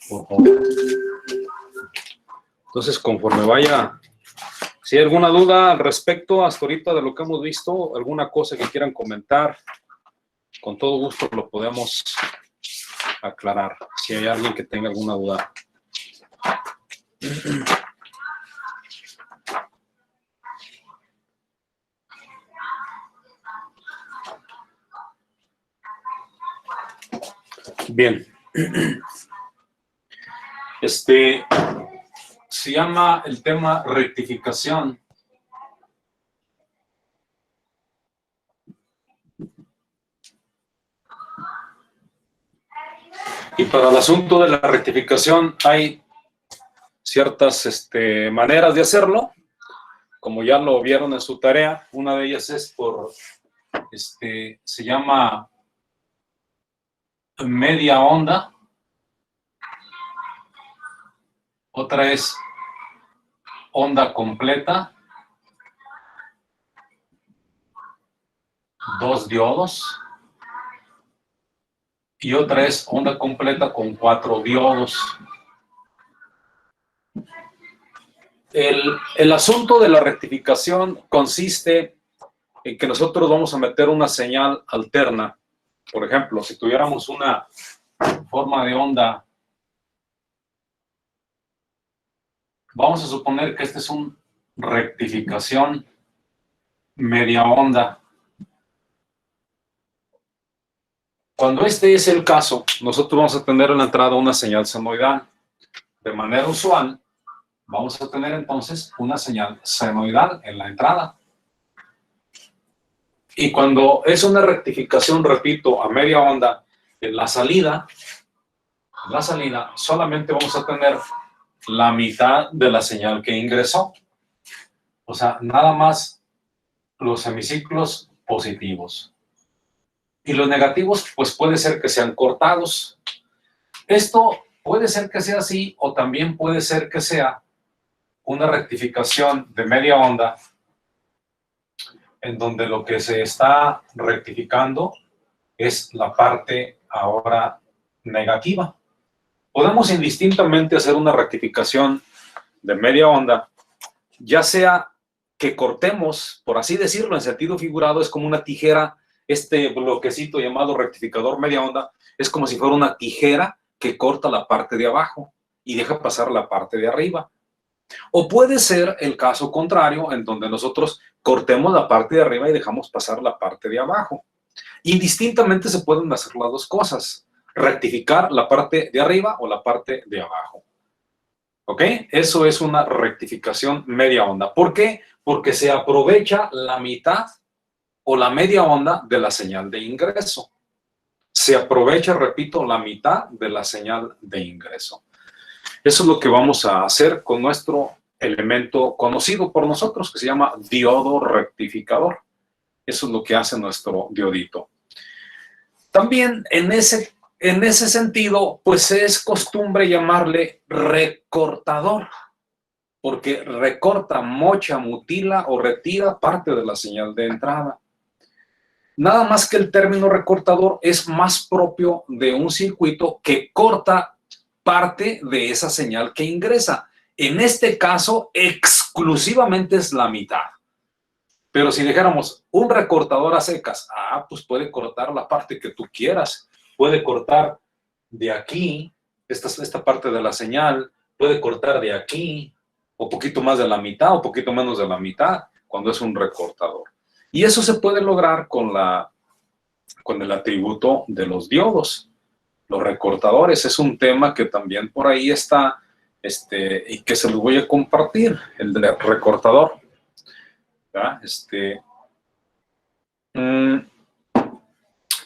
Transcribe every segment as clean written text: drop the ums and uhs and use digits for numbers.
por favor. Entonces, conforme vaya, si hay alguna duda al respecto hasta ahorita de lo que hemos visto, alguna cosa que quieran comentar, con todo gusto lo podemos aclarar, si hay alguien que tenga alguna duda. Bien. Se llama el tema rectificación. Y para el asunto de la rectificación hay ciertas maneras de hacerlo, como ya lo vieron en su tarea. Una de ellas es se llama media onda. Otra es onda completa, 2 diodos. Y otra es onda completa con 4 diodos. El asunto de la rectificación consiste en que nosotros vamos a meter una señal alterna. Por ejemplo, si tuviéramos una forma de onda, vamos a suponer que este es un rectificación media onda. Cuando este es el caso, nosotros vamos a tener en la entrada una señal senoidal. De manera usual, vamos a tener entonces una señal senoidal en la entrada. Y cuando es una rectificación, repito, a media onda, en la salida solamente vamos a tener la mitad de la señal que ingresó. O sea, nada más los semiciclos positivos. Y los negativos, pues puede ser que sean cortados. Esto puede ser que sea así, o también puede ser que sea una rectificación de media onda, en donde lo que se está rectificando es la parte ahora negativa. Podemos indistintamente hacer una rectificación de media onda, ya sea que cortemos, por así decirlo, en sentido figurado, es como una tijera. Este bloquecito llamado rectificador media onda es como si fuera una tijera que corta la parte de abajo y deja pasar la parte de arriba. O puede ser el caso contrario, en donde nosotros cortemos la parte de arriba y dejamos pasar la parte de abajo. Indistintamente se pueden hacer las dos cosas: rectificar la parte de arriba o la parte de abajo. ¿Ok? Eso es una rectificación media onda. ¿Por qué? Porque se aprovecha la mitad o la media onda de la señal de ingreso. Se aprovecha, repito, la mitad de la señal de ingreso. Eso es lo que vamos a hacer con nuestro elemento conocido por nosotros, que se llama diodo rectificador. Eso es lo que hace nuestro diodito. También en ese sentido, pues es costumbre llamarle recortador, porque recorta, mocha, mutila o retira parte de la señal de entrada. Nada más que el término recortador es más propio de un circuito que corta parte de esa señal que ingresa. En este caso, exclusivamente es la mitad. Pero si dijéramos un recortador a secas, pues puede cortar la parte que tú quieras. Puede cortar de aquí, esta parte de la señal, puede cortar de aquí, o poquito más de la mitad, o poquito menos de la mitad, cuando es un recortador. Y eso se puede lograr con el atributo de los diodos. Los recortadores es un tema que también por ahí está, y que se los voy a compartir, el del recortador. ¿Ya?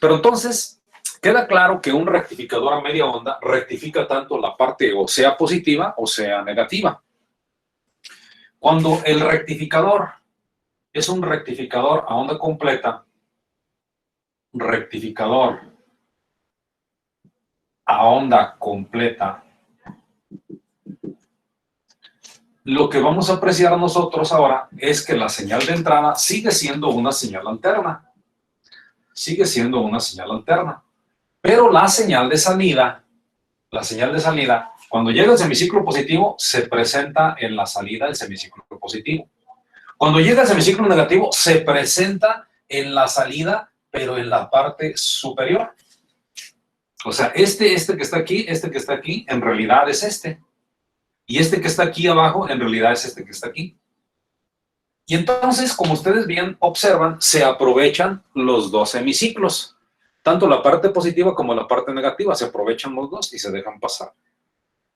Pero entonces, queda claro que un rectificador a media onda rectifica tanto la parte o sea positiva o sea negativa. Cuando el rectificador es un rectificador a onda completa, rectificador a onda completa, lo que vamos a apreciar nosotros ahora es que la señal de entrada sigue siendo una señal alterna. Sigue siendo una señal alterna. Pero la señal de salida la señal de salida, cuando llega el semiciclo positivo, se presenta en la salida el semiciclo positivo. Cuando llega el semiciclo negativo, se presenta en la salida, pero en la parte superior. O sea, este que está aquí, en realidad es este. Y este que está aquí abajo, en realidad es este que está aquí. Y entonces, como ustedes bien observan, se aprovechan los dos semiciclos. Tanto la parte positiva como la parte negativa, se aprovechan los dos y se dejan pasar.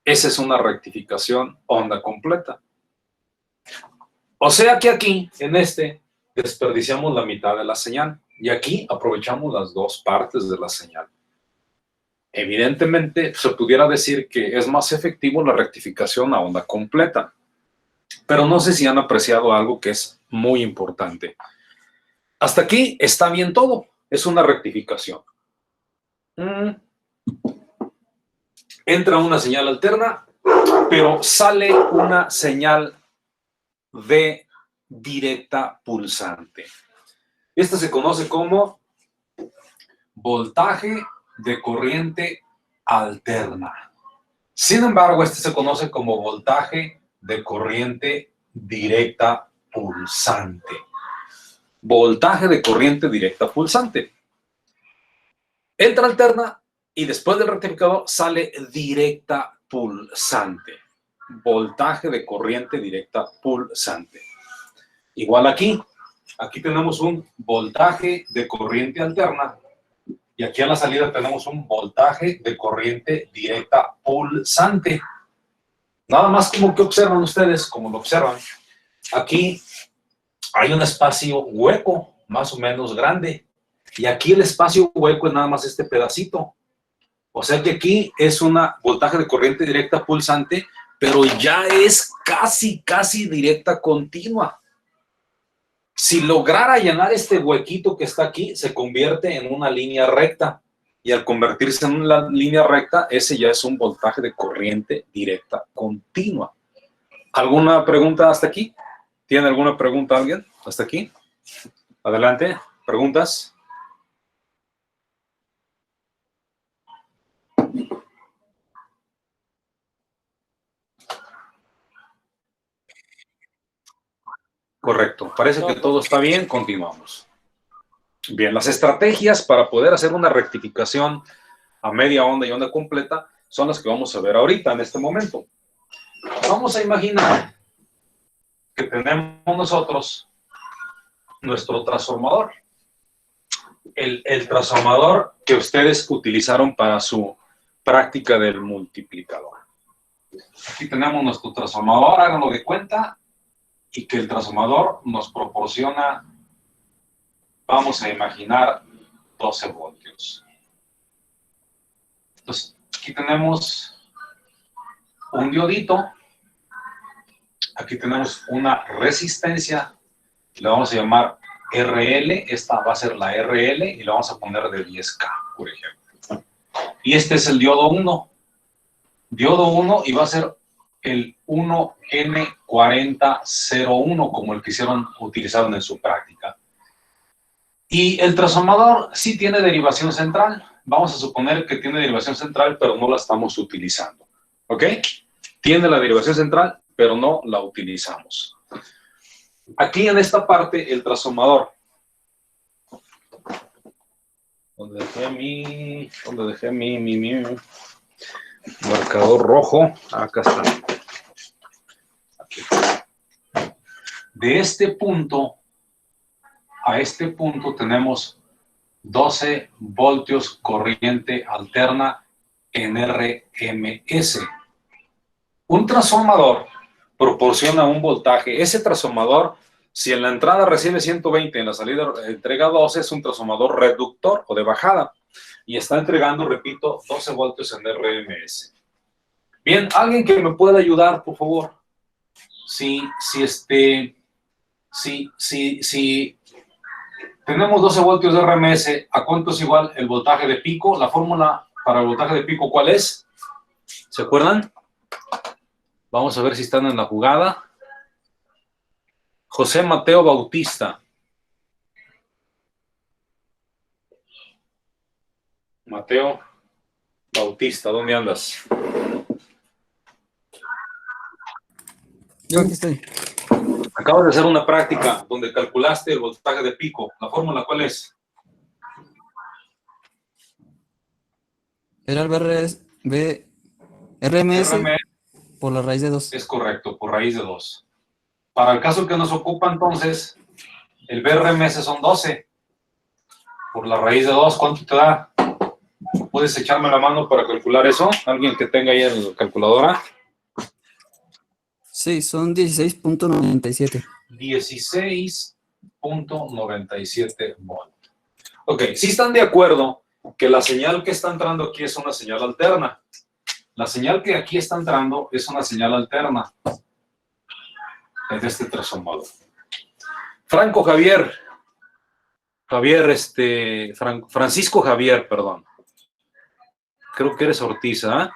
Esa es una rectificación onda completa. O sea que aquí, en este, desperdiciamos la mitad de la señal. Y aquí aprovechamos las dos partes de la señal. Evidentemente, se pudiera decir que es más efectivo la rectificación a onda completa. Pero no sé si han apreciado algo que es muy importante. Hasta aquí está bien todo. Es una rectificación. Entra una señal alterna, pero sale una señal de directa pulsante. Esta se conoce como voltaje de corriente alterna. Sin embargo, este se conoce como voltaje de corriente directa pulsante. Voltaje de corriente directa pulsante. Entra alterna y después del rectificador sale directa pulsante. Voltaje de corriente directa pulsante. Igual aquí. Aquí tenemos un voltaje de corriente alterna y aquí a la salida tenemos un voltaje de corriente directa pulsante. Nada más como que observan ustedes, como lo observan. Aquí hay un espacio hueco, más o menos grande. Y aquí el espacio hueco es nada más este pedacito. O sea que aquí es una voltaje de corriente directa pulsante, pero ya es casi directa continua. Si lograra llenar este huequito que está aquí, se convierte en una línea recta. Y al convertirse en una línea recta, ese ya es un voltaje de corriente directa continua. ¿Alguna pregunta hasta aquí? ¿Tiene alguna pregunta alguien hasta aquí? Adelante, preguntas. Correcto, parece que todo está bien, continuamos. Bien, las estrategias para poder hacer una rectificación a media onda y onda completa son las que vamos a ver ahorita, en este momento. Vamos a imaginar que tenemos nosotros nuestro transformador. El transformador que ustedes utilizaron para su práctica del multiplicador. Aquí tenemos nuestro transformador, háganlo de cuenta, y que el transformador nos proporciona, vamos a imaginar, 12 voltios. Entonces, aquí tenemos un diodito, aquí tenemos una resistencia, le vamos a llamar RL, esta va a ser la RL y la vamos a poner de 10K, por ejemplo. Y este es el diodo 1. Diodo 1 y va a ser el 1N4001, como el que utilizaron en su práctica. Y el transformador sí tiene derivación central. Vamos a suponer que tiene derivación central, pero no la estamos utilizando. ¿Ok? Tiene la derivación central, pero no la utilizamos. Aquí en esta parte, el transformador. ¿Dónde dejé mi marcador rojo? Acá está. Aquí. De este punto a este punto tenemos 12 voltios corriente alterna en RMS. Un transformador proporciona un voltaje. Ese transformador, si en la entrada recibe 120, en la salida entrega 12, es un transformador reductor o de bajada. Y está entregando, repito, 12 voltios en RMS. Bien, alguien que me pueda ayudar, por favor. Si tenemos 12 voltios de RMS, ¿a cuánto es igual el voltaje de pico? La fórmula para el voltaje de pico, ¿cuál es? ¿Se acuerdan? Vamos a ver si están en la jugada. José Mateo Bautista. Mateo. Bautista, ¿dónde andas? Yo aquí estoy. Acabas de hacer una práctica donde calculaste el voltaje de pico. ¿La fórmula cuál es? Era el RMS RM por la raíz de 2. es correcto, por raíz de 2. Para el caso que nos ocupa entonces, el BRMS son 12. Por la raíz de 2, ¿cuánto te da? ¿Puedes echarme la mano para calcular eso? ¿Alguien que tenga ahí la calculadora? Sí, son 16.97. 16.97 volt. Ok, si están de acuerdo que la señal que está entrando aquí es una señal alterna. La señal que aquí está entrando es una señal alterna. Es de este transformador. Francisco Javier, perdón. Creo que eres Ortiz, ¿ah?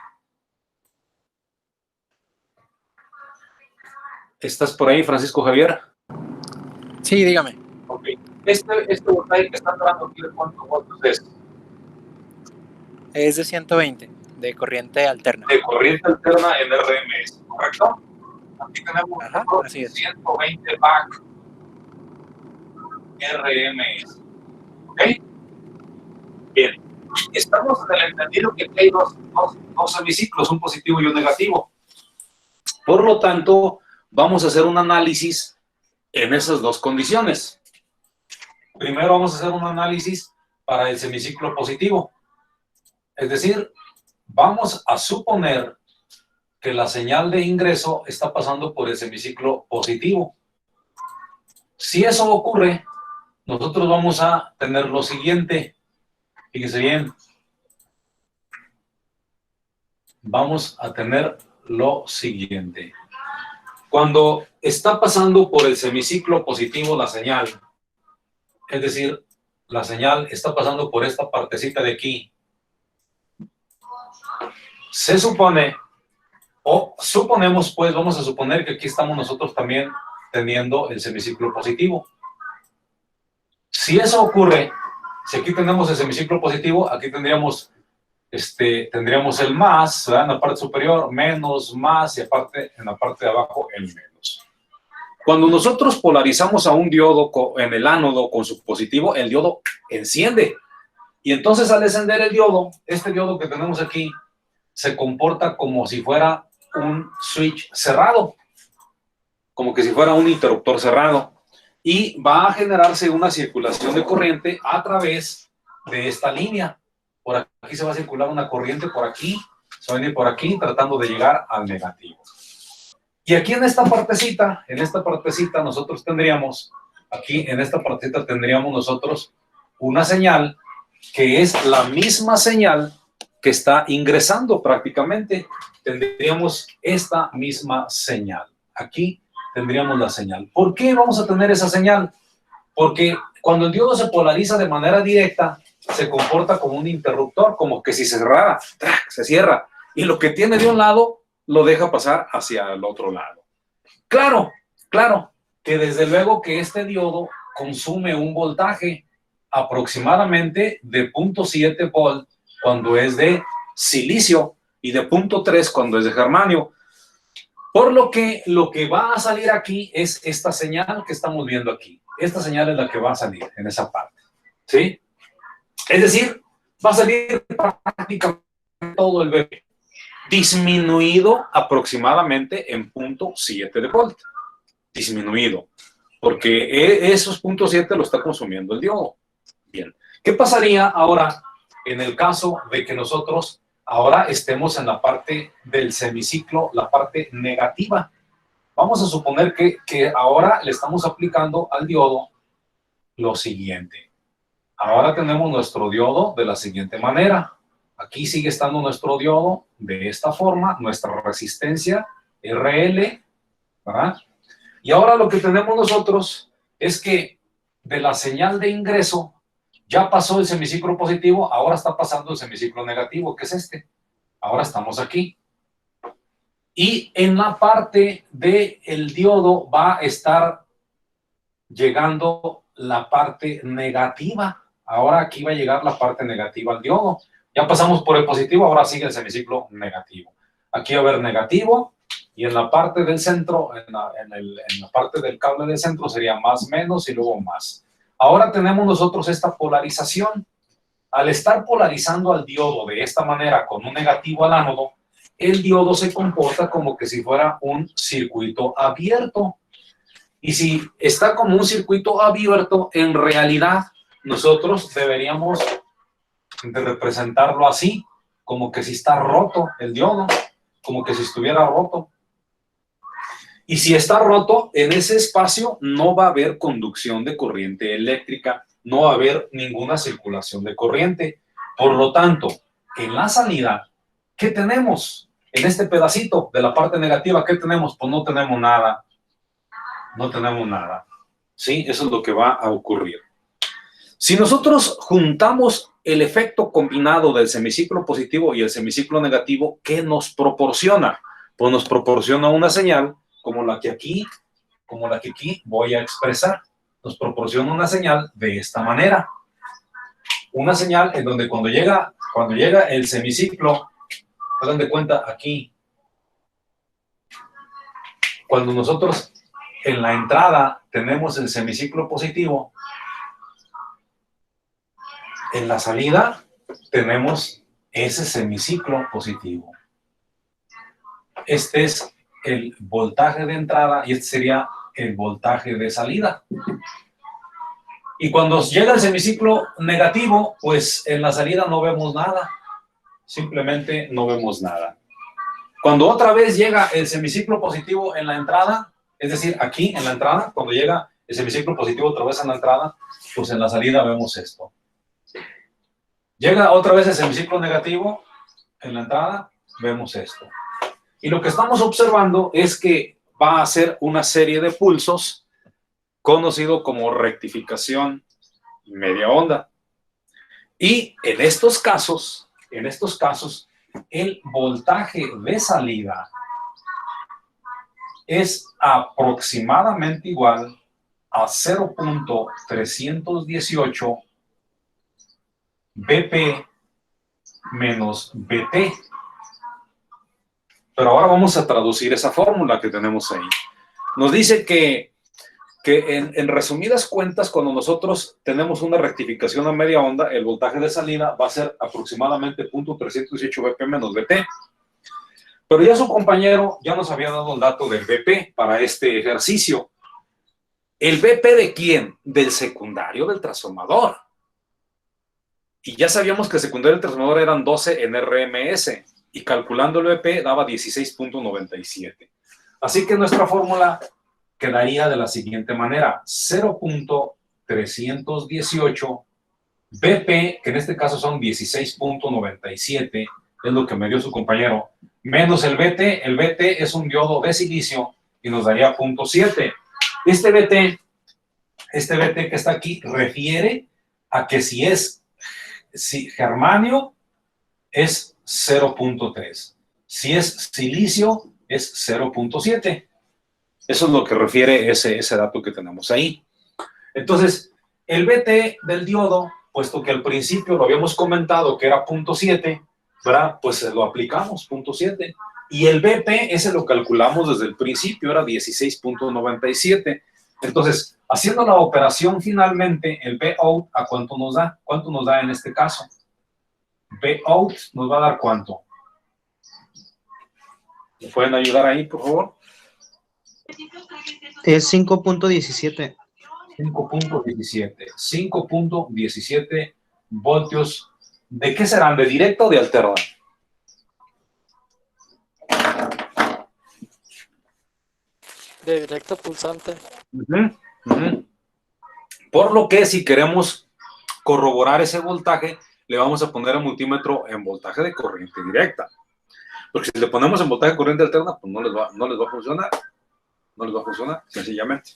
¿Estás por ahí, Francisco Javier? Sí, dígame. Ok. Este voltaje que está entrando aquí, ¿de cuántos voltios es? Es de 120, de corriente alterna. De corriente alterna en RMS, ¿correcto? Aquí tenemos Así es. 120 back RMS. ¿Ok? Bien. Estamos en el entendido que hay dos semiciclos, un positivo y un negativo. Por lo tanto, vamos a hacer un análisis en esas dos condiciones. Primero vamos a hacer un análisis para el semiciclo positivo. Es decir, vamos a suponer que la señal de ingreso está pasando por el semiciclo positivo. Si eso ocurre, nosotros vamos a tener lo siguiente. Fíjese bien. Vamos a tener lo siguiente. Cuando está pasando por el semiciclo positivo la señal, es decir, la señal está pasando por esta partecita de aquí, se supone, o suponemos, pues vamos a suponer que aquí estamos nosotros también teniendo el semiciclo positivo. Si eso ocurre, si aquí tenemos el semiciclo positivo, aquí tendríamos el más, ¿verdad? En la parte superior, menos, más, y aparte, en la parte de abajo, el menos. Cuando nosotros polarizamos a un diodo en el ánodo con su positivo, el diodo enciende. Y entonces al encender el diodo, este diodo que tenemos aquí, se comporta como si fuera un switch cerrado, como que si fuera un interruptor cerrado. Y va a generarse una circulación de corriente a través de esta línea. Por aquí se va a circular una corriente, por aquí, se va a venir por aquí, tratando de llegar al negativo. Y aquí en esta partecita nosotros tendríamos, nosotros una señal que es la misma señal que está ingresando prácticamente. Tendríamos esta misma señal. Aquí tendríamos la señal. ¿Por qué vamos a tener esa señal? Porque cuando el diodo se polariza de manera directa, se comporta como un interruptor, como que si se cerrara, se cierra. Y lo que tiene de un lado, lo deja pasar hacia el otro lado. Claro, que desde luego que este diodo consume un voltaje aproximadamente de 0.7 volt cuando es de silicio y de 0.3 cuando es de germanio. Por lo que va a salir aquí es esta señal que estamos viendo aquí. Esta señal es la que va a salir en esa parte, ¿sí? Es decir, va a salir prácticamente todo el bebé, disminuido aproximadamente en 0.7 de volt. Disminuido, porque esos 0.7 lo está consumiendo el diodo. Bien, ¿qué pasaría ahora en el caso de que nosotros ahora estemos en la parte del semiciclo, la parte negativa? Vamos a suponer que ahora le estamos aplicando al diodo lo siguiente. Ahora tenemos nuestro diodo de la siguiente manera. Aquí sigue estando nuestro diodo de esta forma, nuestra resistencia RL, ¿verdad? Y ahora lo que tenemos nosotros es que de la señal de ingreso ya pasó el semiciclo positivo, ahora está pasando el semiciclo negativo, que es este. Ahora estamos aquí. Y en la parte del diodo va a estar llegando la parte negativa. Ahora aquí va a llegar la parte negativa al diodo. Ya pasamos por el positivo, ahora sigue el semiciclo negativo. Aquí va a haber negativo, y en la parte del centro, en la parte del cable del centro sería más, menos y luego más. Ahora tenemos nosotros esta polarización. Al estar polarizando al diodo de esta manera con un negativo al ánodo, el diodo se comporta como que si fuera un circuito abierto. Y si está como un circuito abierto, en realidad nosotros deberíamos de representarlo así, como que si está roto el diodo, como que si estuviera roto. Y si está roto, en ese espacio no va a haber conducción de corriente eléctrica, no va a haber ninguna circulación de corriente. Por lo tanto, en la salida, ¿qué tenemos? En este pedacito de la parte negativa, ¿qué tenemos? Pues no tenemos nada. No tenemos nada. ¿Sí? Eso es lo que va a ocurrir. Si nosotros juntamos el efecto combinado del semiciclo positivo y el semiciclo negativo, ¿qué nos proporciona? Pues nos proporciona una señal como la que aquí voy a expresar. Nos proporciona una señal de esta manera. Una señal en donde cuando llega el semiciclo, hagan de cuenta aquí, cuando nosotros en la entrada tenemos el semiciclo positivo, en la salida tenemos ese semiciclo positivo. Este es el voltaje de entrada y este sería el voltaje de salida. Y cuando llega el semiciclo negativo, pues en la salida no vemos nada. Simplemente no vemos nada. Cuando otra vez llega el semiciclo positivo en la entrada, es decir, aquí en la entrada, cuando llega el semiciclo positivo otra vez en la entrada, pues en la salida vemos esto. Llega otra vez el semiciclo negativo en la entrada, vemos esto. Y lo que estamos observando es que va a ser una serie de pulsos conocido como rectificación media onda. Y en estos casos, el voltaje de salida es aproximadamente igual a 0.318 BP menos BT. Pero ahora vamos a traducir esa fórmula que tenemos ahí. Nos dice que en resumidas cuentas, cuando nosotros tenemos una rectificación a media onda, el voltaje de salida va a ser aproximadamente 0.318 BP menos BT. Pero ya su compañero ya nos había dado el dato del BP para este ejercicio. ¿El BP de quién? Del secundario del transformador. Y ya sabíamos que el secundario del transformador eran 12 en RMS. Y calculando el BP daba 16.97. Así que nuestra fórmula quedaría de la siguiente manera: 0.318 BP, que en este caso son 16.97, es lo que me dio su compañero, menos el BT. El BT es un diodo de silicio y nos daría 0.7. Este BT que está aquí refiere a que si germanio es 0.3. Si es silicio, es 0.7. Eso es lo que refiere ese dato que tenemos ahí. Entonces, el BT del diodo, puesto que al principio lo habíamos comentado que era 0.7, ¿verdad? Pues lo aplicamos, 0.7. Y el BP, ese lo calculamos desde el principio, era 16.97. Entonces, haciendo la operación finalmente, el Bout, ¿a cuánto nos da? ¿Cuánto nos da en este caso? Bout nos va a dar ¿cuánto? ¿Me pueden ayudar ahí, por favor? Es 5.17. 5.17 voltios. ¿De qué serán? ¿De directo o de alterno? De directo pulsante. Por lo que si queremos corroborar ese voltaje, le vamos a poner el multímetro en voltaje de corriente directa. Porque si le ponemos en voltaje de corriente alterna, pues no les va a funcionar. No les va a funcionar, sencillamente.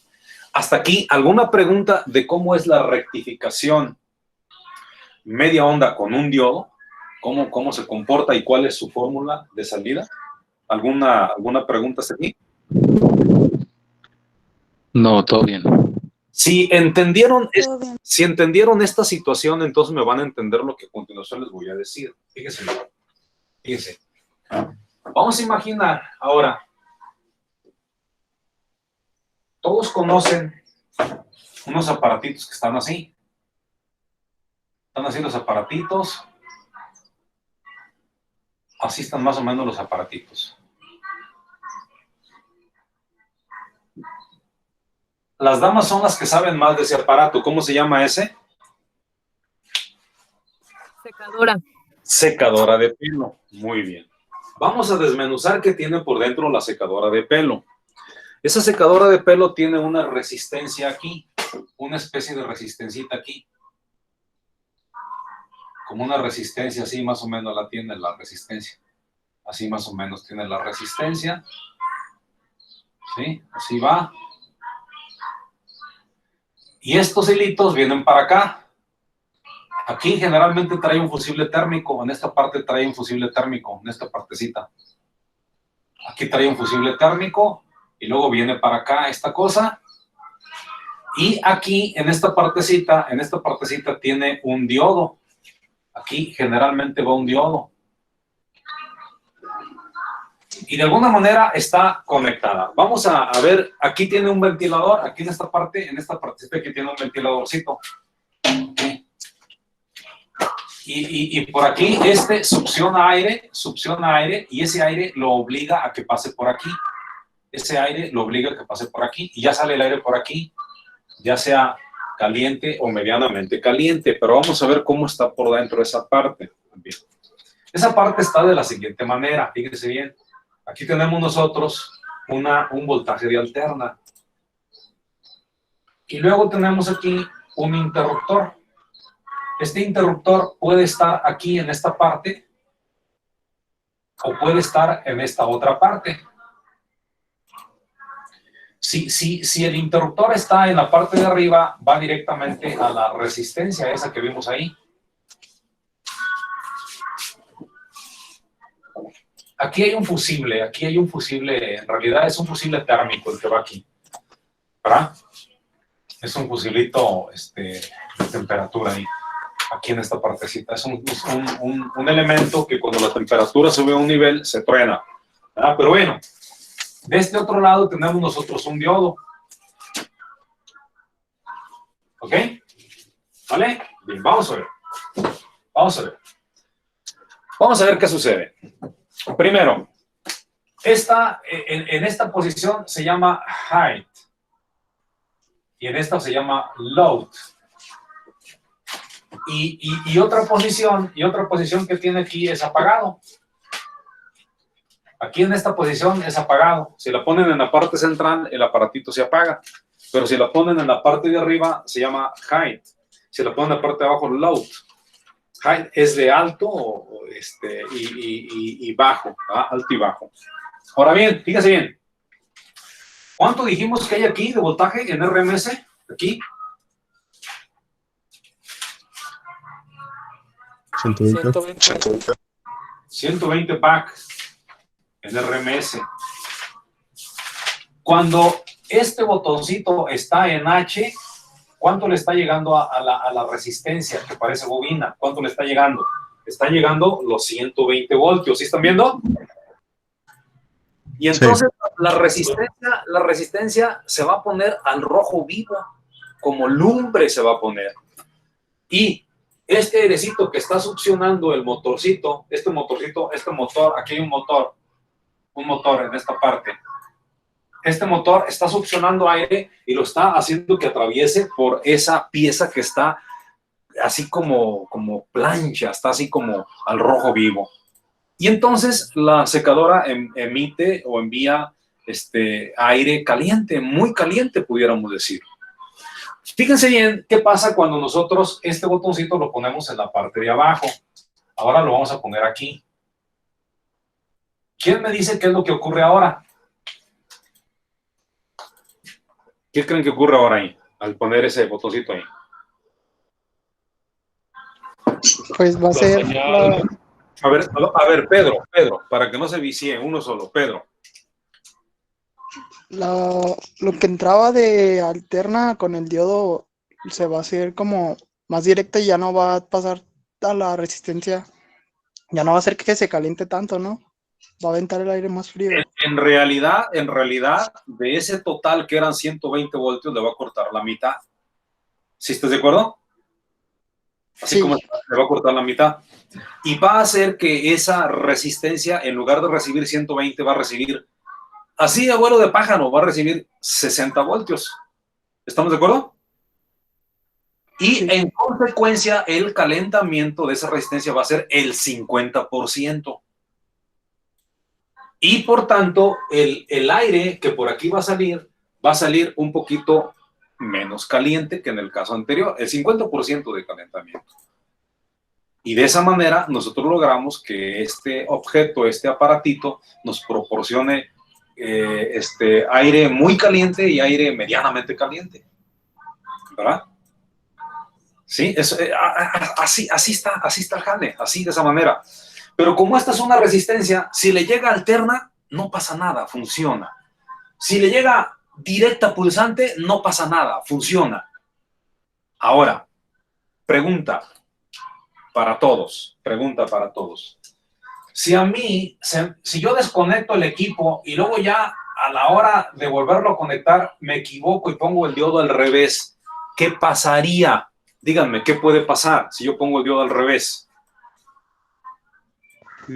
Hasta aquí, ¿alguna pregunta de cómo es la rectificación media onda con un diodo? ¿Cómo se comporta y cuál es su fórmula de salida? ¿Alguna pregunta hasta aquí? No, todo bien. Si entendieron, Todo bien. si entendieron esta situación, entonces me van a entender lo que a continuación les voy a decir. Fíjense. Fíjense. Vamos a imaginar ahora. Todos conocen unos aparatitos que están así. Están así los aparatitos. Así están más o menos los aparatitos. Las damas son las que saben más de ese aparato. ¿Cómo se llama ese? Secadora. Secadora de pelo. Muy bien. Vamos a desmenuzar qué tiene por dentro la secadora de pelo. Esa secadora de pelo tiene una resistencia aquí, una especie de resistencita aquí. Como una resistencia, así más o menos la tiene la resistencia. Así más o menos tiene la resistencia. ¿Sí? Así va. Y estos hilitos vienen para acá. Aquí generalmente trae un fusible térmico. En esta parte trae un fusible térmico. En esta partecita. Aquí trae un fusible térmico. Y luego viene para acá esta cosa. Y aquí en esta partecita tiene un diodo. Aquí generalmente va un diodo. Y de alguna manera está conectada. Vamos a ver, aquí tiene un ventilador, aquí en esta partecita aquí tiene un ventiladorcito. Y por aquí succiona aire, y ese aire lo obliga a que pase por aquí. Ese aire lo obliga a que pase por aquí, y ya sale el aire por aquí, ya sea caliente o medianamente caliente, pero vamos a ver cómo está por dentro esa parte. Bien. Esa parte está de la siguiente manera, fíjense bien. Aquí tenemos nosotros un voltaje de alterna. Y luego tenemos aquí un interruptor. Este interruptor puede estar aquí en esta parte o puede estar en esta otra parte. Si el interruptor está en la parte de arriba, va directamente a la resistencia esa que vimos ahí. Aquí hay un fusible, en realidad es un fusible térmico el que va aquí, ¿verdad? Es un fusiblito de temperatura ahí, aquí en esta partecita. Es un elemento que cuando la temperatura sube a un nivel, se truena, ¿verdad? Pero bueno, de este otro lado tenemos nosotros un diodo. ¿Ok? ¿Vale? Bien, vamos a ver. Vamos a ver qué sucede. Primero, en esta posición se llama height y en esta se llama load. Y otra posición que tiene aquí es apagado. Aquí en esta posición es apagado. Si la ponen en la parte central, el aparatito se apaga. Pero si la ponen en la parte de arriba, se llama height. Si la ponen en la parte de abajo, load. Height es de alto y bajo, ¿verdad? Alto y bajo. Ahora bien, fíjese bien. ¿Cuánto dijimos que hay aquí de voltaje en RMS? Aquí. 120 back en RMS. Cuando este botoncito está en H, ¿cuánto le está llegando a la resistencia que parece bobina? ¿Cuánto le está llegando? Está llegando los 120 voltios. ¿Sí están viendo? Y entonces sí, la resistencia se va a poner al rojo vivo, como lumbre se va a poner. Y este airecito que está succionando el motorcito, este motor, aquí hay un motor en esta parte. Este motor está succionando aire y lo está haciendo que atraviese por esa pieza que está así como plancha, está así como al rojo vivo. Y entonces la secadora emite o envía aire caliente, muy caliente pudiéramos decir. Fíjense bien qué pasa cuando nosotros este botoncito lo ponemos en la parte de abajo. Ahora lo vamos a poner aquí. ¿Quién me dice qué es lo que ocurre ahora? ¿Qué creen que ocurre ahora ahí, al poner ese botoncito ahí? Pues va a ser la... A ver, Pedro, para que no se vicie, uno solo, Pedro. lo que entraba de alterna con el diodo se va a hacer como más directo y ya no va a pasar a la resistencia. Ya no va a hacer que se caliente tanto, ¿no? Va a aventar el aire más frío. En realidad, de ese total que eran 120 voltios, le va a cortar la mitad. ¿Sí estás de acuerdo? Así Sí. como le va a cortar la mitad. Y va a hacer que esa resistencia, en lugar de recibir 120, va a recibir, así a vuelo de pájaro, va a recibir 60 voltios. ¿Estamos de acuerdo? Y Sí. en consecuencia, el calentamiento de esa resistencia va a ser el 50%. Y por tanto, el aire que por aquí va a salir un poquito menos caliente que en el caso anterior, el 50% de calentamiento. Y de esa manera nosotros logramos que este objeto, este aparatito, nos proporcione aire muy caliente y aire medianamente caliente. ¿Verdad? Sí, así está el jale, así de esa manera. Pero como esta es una resistencia, si le llega alterna, no pasa nada, funciona. Si le llega directa pulsante, no pasa nada, funciona. Ahora, pregunta para todos. Si yo desconecto el equipo y luego ya a la hora de volverlo a conectar me equivoco y pongo el diodo al revés, ¿qué pasaría? Díganme, ¿qué puede pasar si yo pongo el diodo al revés?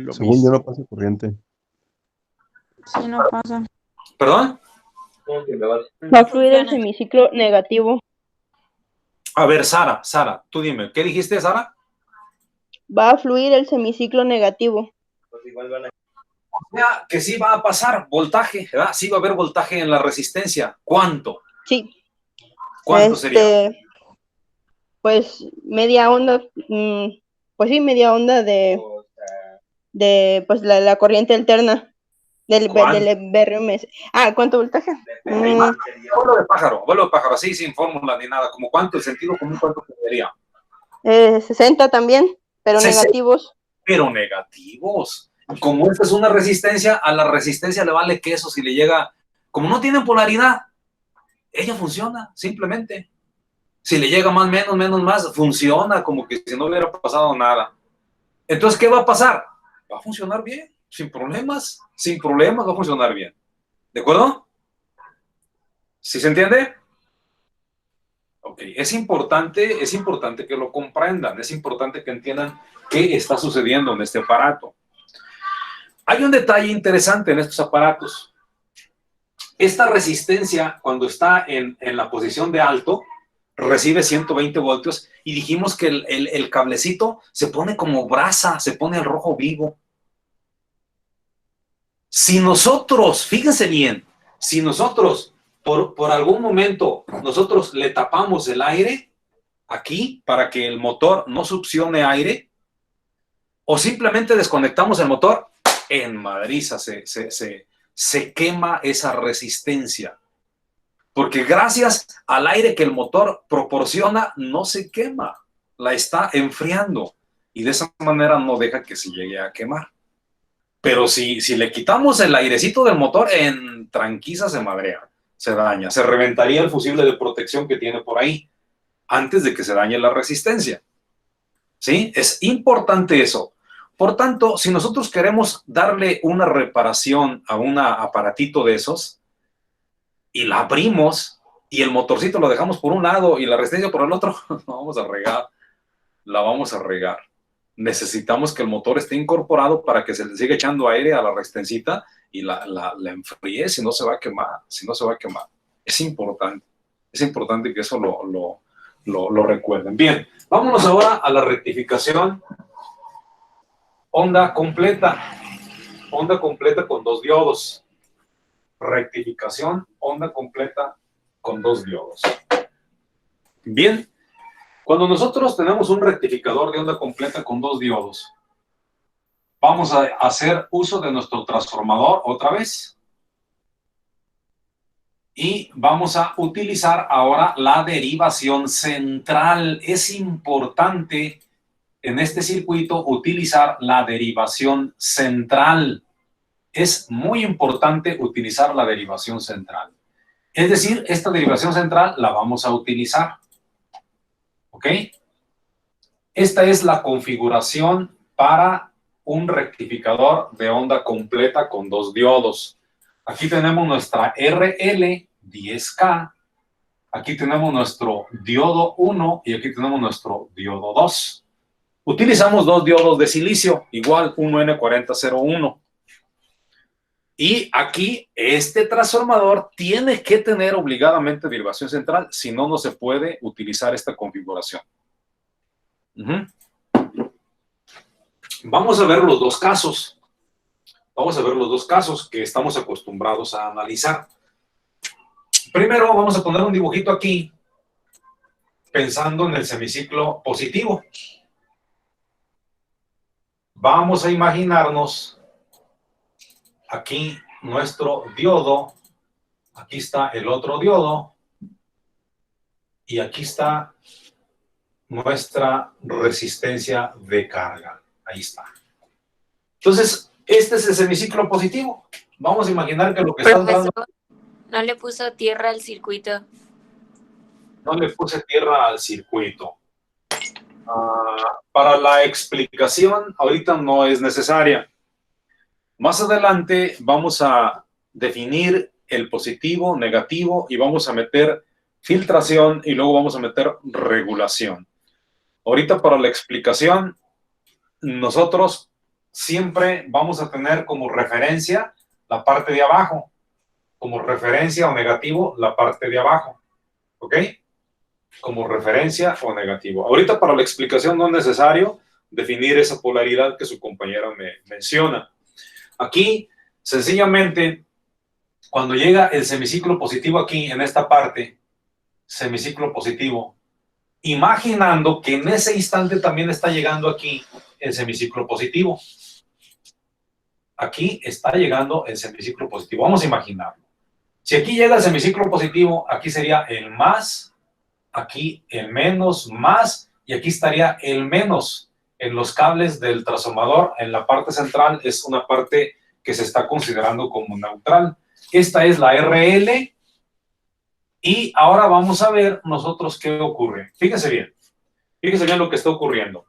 Según yo no pasa corriente. Sí, no pasa. ¿Perdón? Va a fluir el semiciclo negativo. A ver, Sara, tú dime, ¿qué dijiste, Sara? Va a fluir el semiciclo negativo. Ya, que sí va a pasar voltaje, ¿verdad? Sí va a haber voltaje en la resistencia. ¿Cuánto? Sí. ¿Cuánto sería? Pues media onda, pues sí, media onda de pues la corriente alterna del BRMS. ¿Cuánto voltaje? Vuelo de pájaro, así sin fórmula ni nada. ¿Como cuánto? ¿El sentido común cuánto sería? 60 también, pero 60. negativos. Pero negativos. Como esta es una resistencia, a la resistencia le vale queso si le llega. Como no tienen polaridad, ella funciona, simplemente. Si le llega más, menos, más, funciona como que si no hubiera pasado nada. Entonces, ¿qué va a pasar? Va a funcionar bien, sin problemas va a funcionar bien. ¿De acuerdo? ¿Sí se entiende? Ok, es importante que lo comprendan, es importante que entiendan qué está sucediendo en este aparato. Hay un detalle interesante en estos aparatos. Esta resistencia, cuando está en la posición de alto, recibe 120 voltios y dijimos que el cablecito se pone como brasa, se pone al rojo vivo. Si nosotros, fíjense bien, si nosotros por algún momento nosotros le tapamos el aire aquí para que el motor no succione aire, o simplemente desconectamos el motor, en madriza se quema esa resistencia. Porque gracias al aire que el motor proporciona, no se quema, la está enfriando y de esa manera no deja que se llegue a quemar. Pero si le quitamos el airecito del motor, en tranquiza se madrea, se daña, se reventaría el fusible de protección que tiene por ahí antes de que se dañe la resistencia. ¿Sí? Es importante eso. Por tanto, si nosotros queremos darle una reparación a un aparatito de esos y la abrimos y el motorcito lo dejamos por un lado y la resistencia por el otro, la vamos a regar. Necesitamos que el motor esté incorporado para que se le siga echando aire a la resistencita y la enfríe, si no se va a quemar, Es importante que eso lo recuerden. Bien, vámonos ahora a la rectificación onda completa con 2 diodos. Rectificación onda completa con 2 diodos. Bien, cuando nosotros tenemos un rectificador de onda completa con 2 diodos, vamos a hacer uso de nuestro transformador otra vez. Y vamos a utilizar ahora la derivación central. Es importante en este circuito utilizar la derivación central. es muy importante utilizar la derivación central. Es decir, esta derivación central la vamos a utilizar. ¿Ok? Esta es la configuración para un rectificador de onda completa con 2 diodos. Aquí tenemos nuestra RL10K, aquí tenemos nuestro diodo 1 y aquí tenemos nuestro diodo 2. Utilizamos 2 diodos de silicio, igual 1N4001. Y aquí este transformador tiene que tener obligadamente derivación central, si no, no se puede utilizar esta configuración. Vamos a ver los dos casos. Vamos a ver los dos casos que estamos acostumbrados a analizar. Primero vamos a poner un dibujito aquí, pensando en el semiciclo positivo. Vamos a imaginarnos aquí nuestro diodo, aquí está el otro diodo, y aquí está nuestra resistencia de carga. Ahí está. Entonces, este es el semiciclo positivo. Vamos a imaginar que lo que está entrando... Profesor, no le puso tierra al circuito. No le puse tierra al circuito. Para la explicación, ahorita no es necesaria. Más adelante vamos a definir el positivo, negativo, y vamos a meter filtración y luego vamos a meter regulación. Ahorita para la explicación, nosotros siempre vamos a tener como referencia la parte de abajo, como referencia o negativo la parte de abajo, ¿ok? Como referencia o negativo. Ahorita para la explicación no es necesario definir esa polaridad que su compañera me menciona. Aquí, sencillamente, cuando llega el semiciclo positivo aquí, en esta parte, semiciclo positivo, imaginando que en ese instante también está llegando aquí el semiciclo positivo. Aquí está llegando el semiciclo positivo. Vamos a imaginarlo. Si aquí llega el semiciclo positivo, aquí sería el más, aquí el menos, más, y aquí estaría el menos. En los cables del transformador, en la parte central, es una parte que se está considerando como neutral. Esta es la RL. Y ahora vamos a ver nosotros qué ocurre. Fíjense bien lo que está ocurriendo.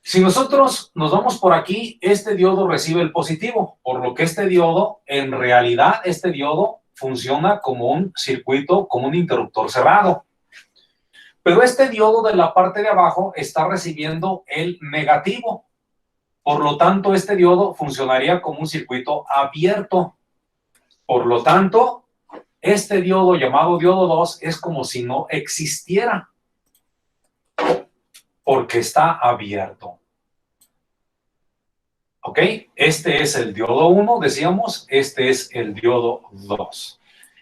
Si nosotros nos vamos por aquí, este diodo recibe el positivo, por lo que este diodo, en realidad, este diodo funciona como un circuito, como un interruptor cerrado. Pero este diodo de la parte de abajo está recibiendo el negativo. Por lo tanto, este diodo funcionaría como un circuito abierto. Por lo tanto, este diodo llamado diodo 2 es como si no existiera, porque está abierto. ¿Ok? Este es el diodo 1, decíamos, este es el diodo 2.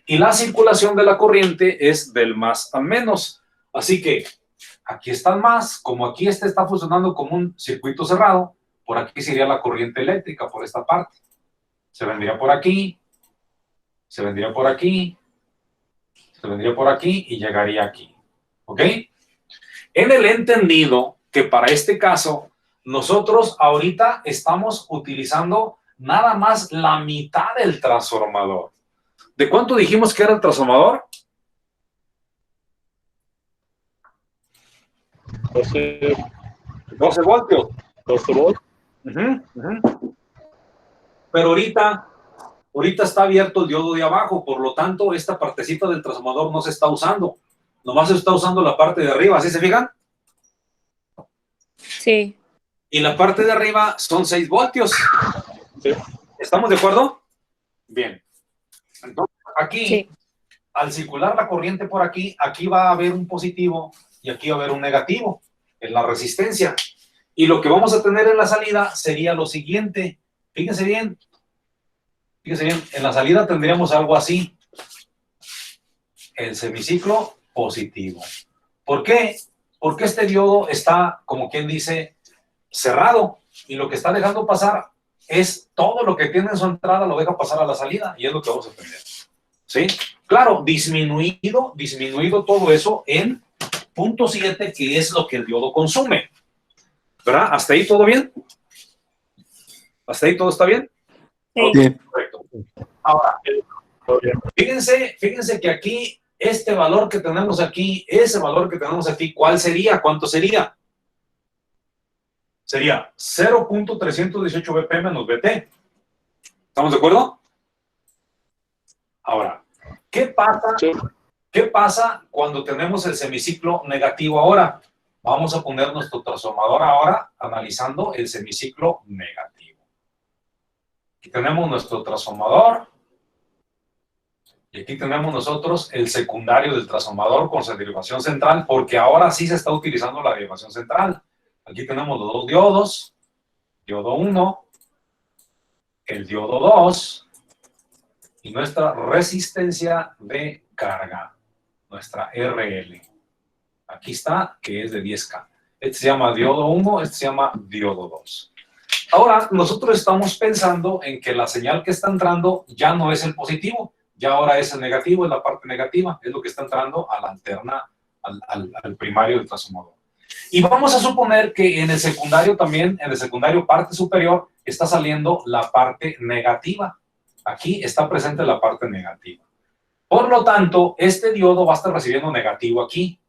Y la circulación de la corriente es del más al menos. Así que aquí está el más, como aquí este está funcionando como un circuito cerrado, por aquí sería la corriente eléctrica, por esta parte. Se vendría por aquí, se vendría por aquí, se vendría por aquí y llegaría aquí. ¿Ok? En el entendido que para este caso, nosotros ahorita estamos utilizando nada más la mitad del transformador. ¿De cuánto dijimos que era el transformador? 12 voltios. 12 voltios. Pero ahorita está abierto el diodo de abajo, por lo tanto, esta partecita del transformador no se está usando. Nomás se está usando la parte de arriba, ¿sí se fijan? Sí. Y la parte de arriba son 6 voltios. Sí. ¿Estamos de acuerdo? Bien. Entonces, aquí, Sí. al circular la corriente por aquí, aquí va a haber un positivo y aquí va a haber un negativo en la resistencia. Y lo que vamos a tener en la salida sería lo siguiente. Fíjense bien. Fíjense bien, en la salida tendríamos algo así. El semiciclo positivo. ¿Por qué? Porque este diodo está, como quien dice, cerrado. Y lo que está dejando pasar es todo lo que tiene en su entrada, lo deja pasar a la salida. Y es lo que vamos a tener. ¿Sí? Claro, disminuido todo eso en 0.7, que es lo que el diodo consume. ¿Verdad? ¿Hasta ahí todo bien? ¿Hasta ahí todo está bien? Sí. Correcto. Ahora, fíjense que aquí, este valor que tenemos aquí, ese valor que tenemos aquí, ¿cuál sería? ¿Cuánto sería? Sería 0.318 BP menos BT. ¿Estamos de acuerdo? Ahora, ¿qué pasa cuando tenemos el semiciclo negativo ahora? Vamos a poner nuestro transformador ahora analizando el semiciclo negativo. Aquí tenemos nuestro transformador y aquí tenemos nosotros el secundario del transformador con su derivación central, porque ahora sí se está utilizando la derivación central. Aquí tenemos los dos diodos, diodo 1, el diodo 2 y nuestra resistencia de carga, nuestra RL. Aquí está, que es de 10K. Este se llama diodo 1, este se llama diodo 2. Ahora, nosotros estamos pensando en que la señal que está entrando ya no es el positivo, ya ahora es el negativo, es la parte negativa, es lo que está entrando a la alterna, al primario del transformador. Y vamos a suponer que en el secundario también, en el secundario parte superior, está saliendo la parte negativa. Aquí está presente la parte negativa. Por lo tanto, este diodo va a estar recibiendo negativo aquí.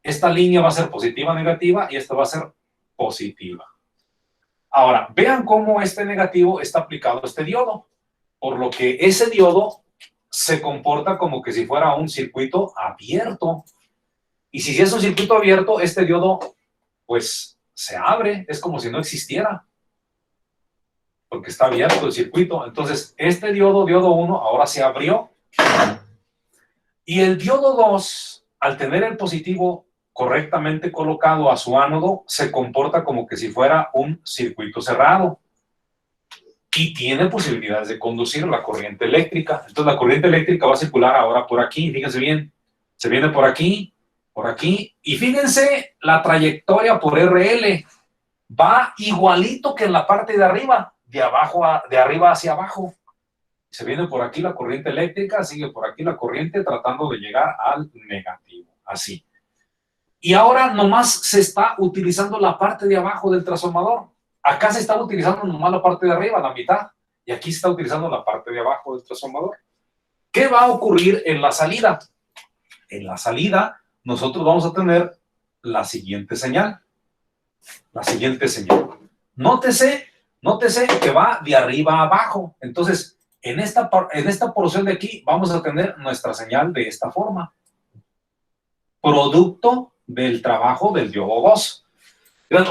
Esta línea va a ser positiva, negativa, y esta va a ser positiva. Ahora, vean cómo este negativo está aplicado a este diodo, por lo que ese diodo se comporta como que si fuera un circuito abierto. Y si es un circuito abierto, este diodo, pues, se abre, es como si no existiera, porque está abierto el circuito. Entonces, este diodo, diodo 1, ahora se abrió. Y el diodo 2, al tener el positivo correctamente colocado a su ánodo, se comporta como que si fuera un circuito cerrado y tiene posibilidades de conducir la corriente eléctrica. Entonces la corriente eléctrica va a circular ahora por aquí, fíjense bien, se viene por aquí, y fíjense la trayectoria por RL, va igualito que en la parte de arriba, de arriba hacia abajo. Se viene por aquí la corriente eléctrica, sigue por aquí la corriente tratando de llegar al negativo, así. Y ahora nomás se está utilizando la parte de abajo del transformador. Acá se está utilizando nomás la parte de arriba, la mitad. Y aquí se está utilizando la parte de abajo del transformador. ¿Qué va a ocurrir en la salida? En la salida nosotros vamos a tener la siguiente señal. La siguiente señal. Nótese que va de arriba a abajo. Entonces, en esta porción de aquí vamos a tener nuestra señal de esta forma. Producto del trabajo del diodo 2.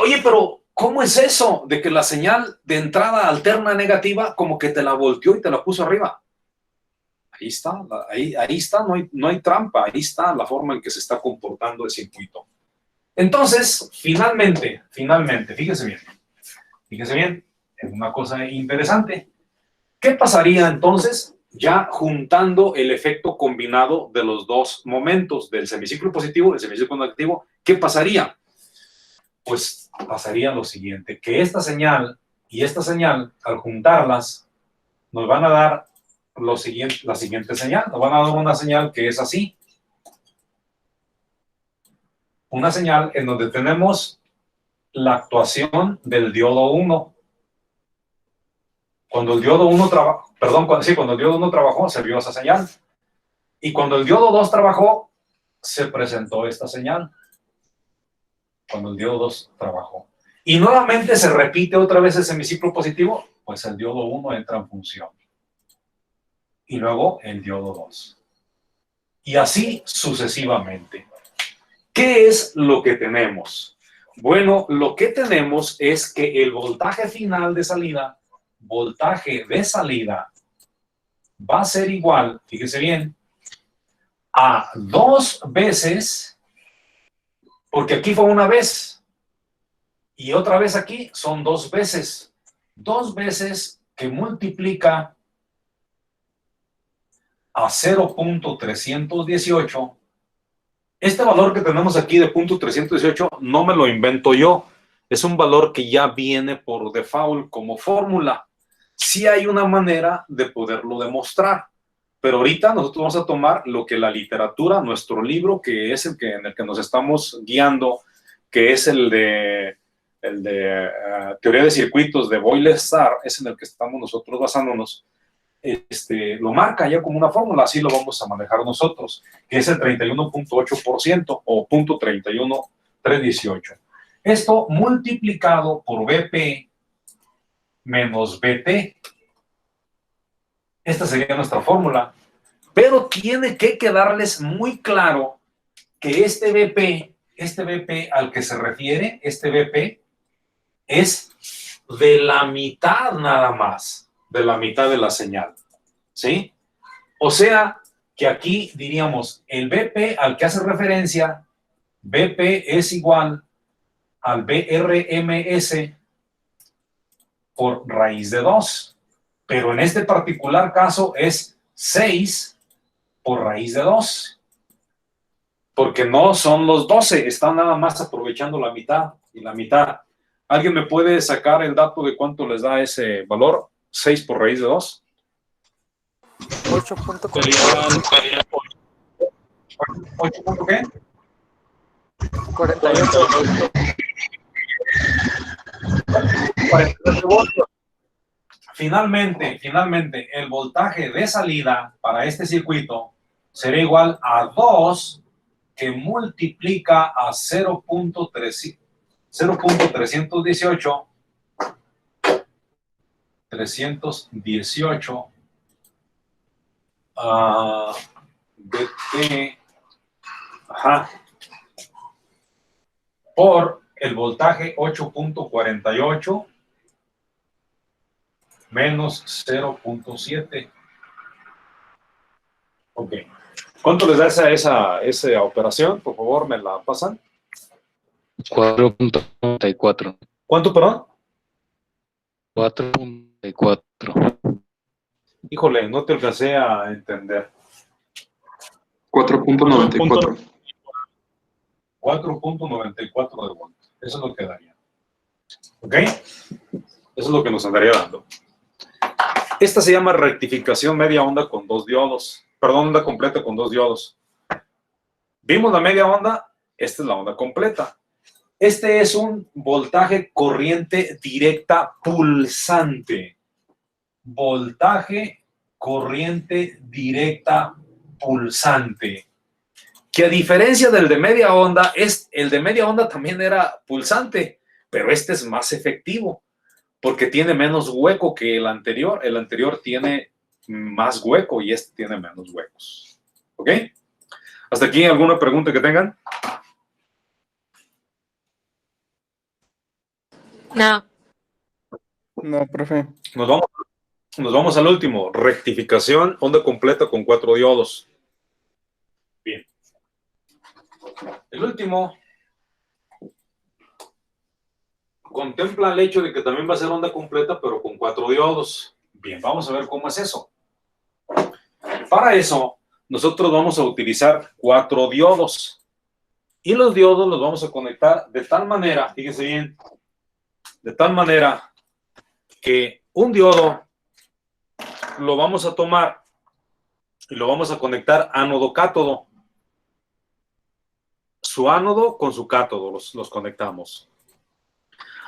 Oye, pero ¿cómo es eso de que la señal de entrada alterna negativa como que te la volteó y te la puso arriba? Ahí está, ahí está, no hay trampa, ahí está la forma en que se está comportando el circuito. Entonces, finalmente, fíjense bien, es una cosa interesante. ¿Qué pasaría entonces ya juntando el efecto combinado de los dos momentos, del semiciclo positivo y del semiciclo negativo? ¿Qué pasaría? Pues pasaría lo siguiente, que esta señal y esta señal, al juntarlas, nos van a dar la siguiente señal. Nos van a dar una señal que es así. Una señal en donde tenemos la actuación del diodo 1. Cuando el diodo 1 trabajó, cuando el diodo 1 trabajó, se vio esa señal. Y cuando el diodo 2 trabajó, se presentó esta señal. Cuando el diodo 2 trabajó. Y nuevamente se repite otra vez el semiciclo positivo, pues el diodo 1 entra en función. Y luego el diodo 2. Y así sucesivamente. ¿Qué es lo que tenemos? Bueno, lo que tenemos es que el voltaje final de salida, va a ser igual, fíjese bien, a 2 veces, porque aquí fue una vez, y otra vez aquí son 2 veces. 2 veces que multiplica a 0.318. Este valor que tenemos aquí de 0.318 no me lo invento yo. Es un valor que ya viene por default como fórmula. Sí hay una manera de poderlo demostrar, pero ahorita nosotros vamos a tomar lo que la literatura, nuestro libro, que es en el que nos estamos guiando, que es el de teoría de circuitos de Boyle-Sarr, es en el que estamos nosotros basándonos, lo marca ya como una fórmula, así lo vamos a manejar nosotros, que es el 31.8% o 0.31318. Esto multiplicado por BP menos BT. Esta sería nuestra fórmula. Pero tiene que quedarles muy claro que este BP al que se refiere, este BP, es de la mitad nada más, de la mitad de la señal. ¿Sí? O sea, que aquí diríamos, el BP al que hace referencia, BP es igual al BRMS por raíz de 2. Pero en este particular caso es 6 por raíz de 2. Porque no son los 12, están nada más aprovechando la mitad y la mitad. ¿Alguien me puede sacar el dato de cuánto les da ese valor? 6 por raíz de 2. 8.48. 8 punto ¿qué? 48. 48 voltios. Finalmente, el voltaje de salida para este circuito será igual a 2 que multiplica a 0.318 BT, por el voltaje 8.48 menos 0.7. Ok. ¿Cuánto les da esa operación? Por favor, me la pasan. 4.94. ¿Cuánto, perdón? 4.94. Híjole, no te alcancé a entender. 4.94. 4.94 de voltios. Eso es lo que daría. ¿Ok? Eso es lo que nos andaría dando. Esta se llama rectificación media onda con 2 diodos. Perdón, onda completa con 2 diodos. Vimos la media onda, esta es la onda completa. Este es un voltaje corriente directa pulsante. Voltaje corriente directa pulsante. Que a diferencia del de media onda, el de media onda también era pulsante, pero este es más efectivo porque tiene menos hueco que el anterior. El anterior tiene más hueco y este tiene menos huecos. ¿Ok? ¿Hasta aquí alguna pregunta que tengan? No. No, profe. Nos vamos al último. Rectificación, onda completa con 4 diodos. Bien. El último contempla el hecho de que también va a ser onda completa, pero con 4 diodos. Bien, vamos a ver cómo es eso. Para eso, nosotros vamos a utilizar 4 diodos. Y los diodos los vamos a conectar de tal manera, fíjense bien, de tal manera que un diodo lo vamos a tomar y lo vamos a conectar ánodo-cátodo. Su ánodo con su cátodo los conectamos.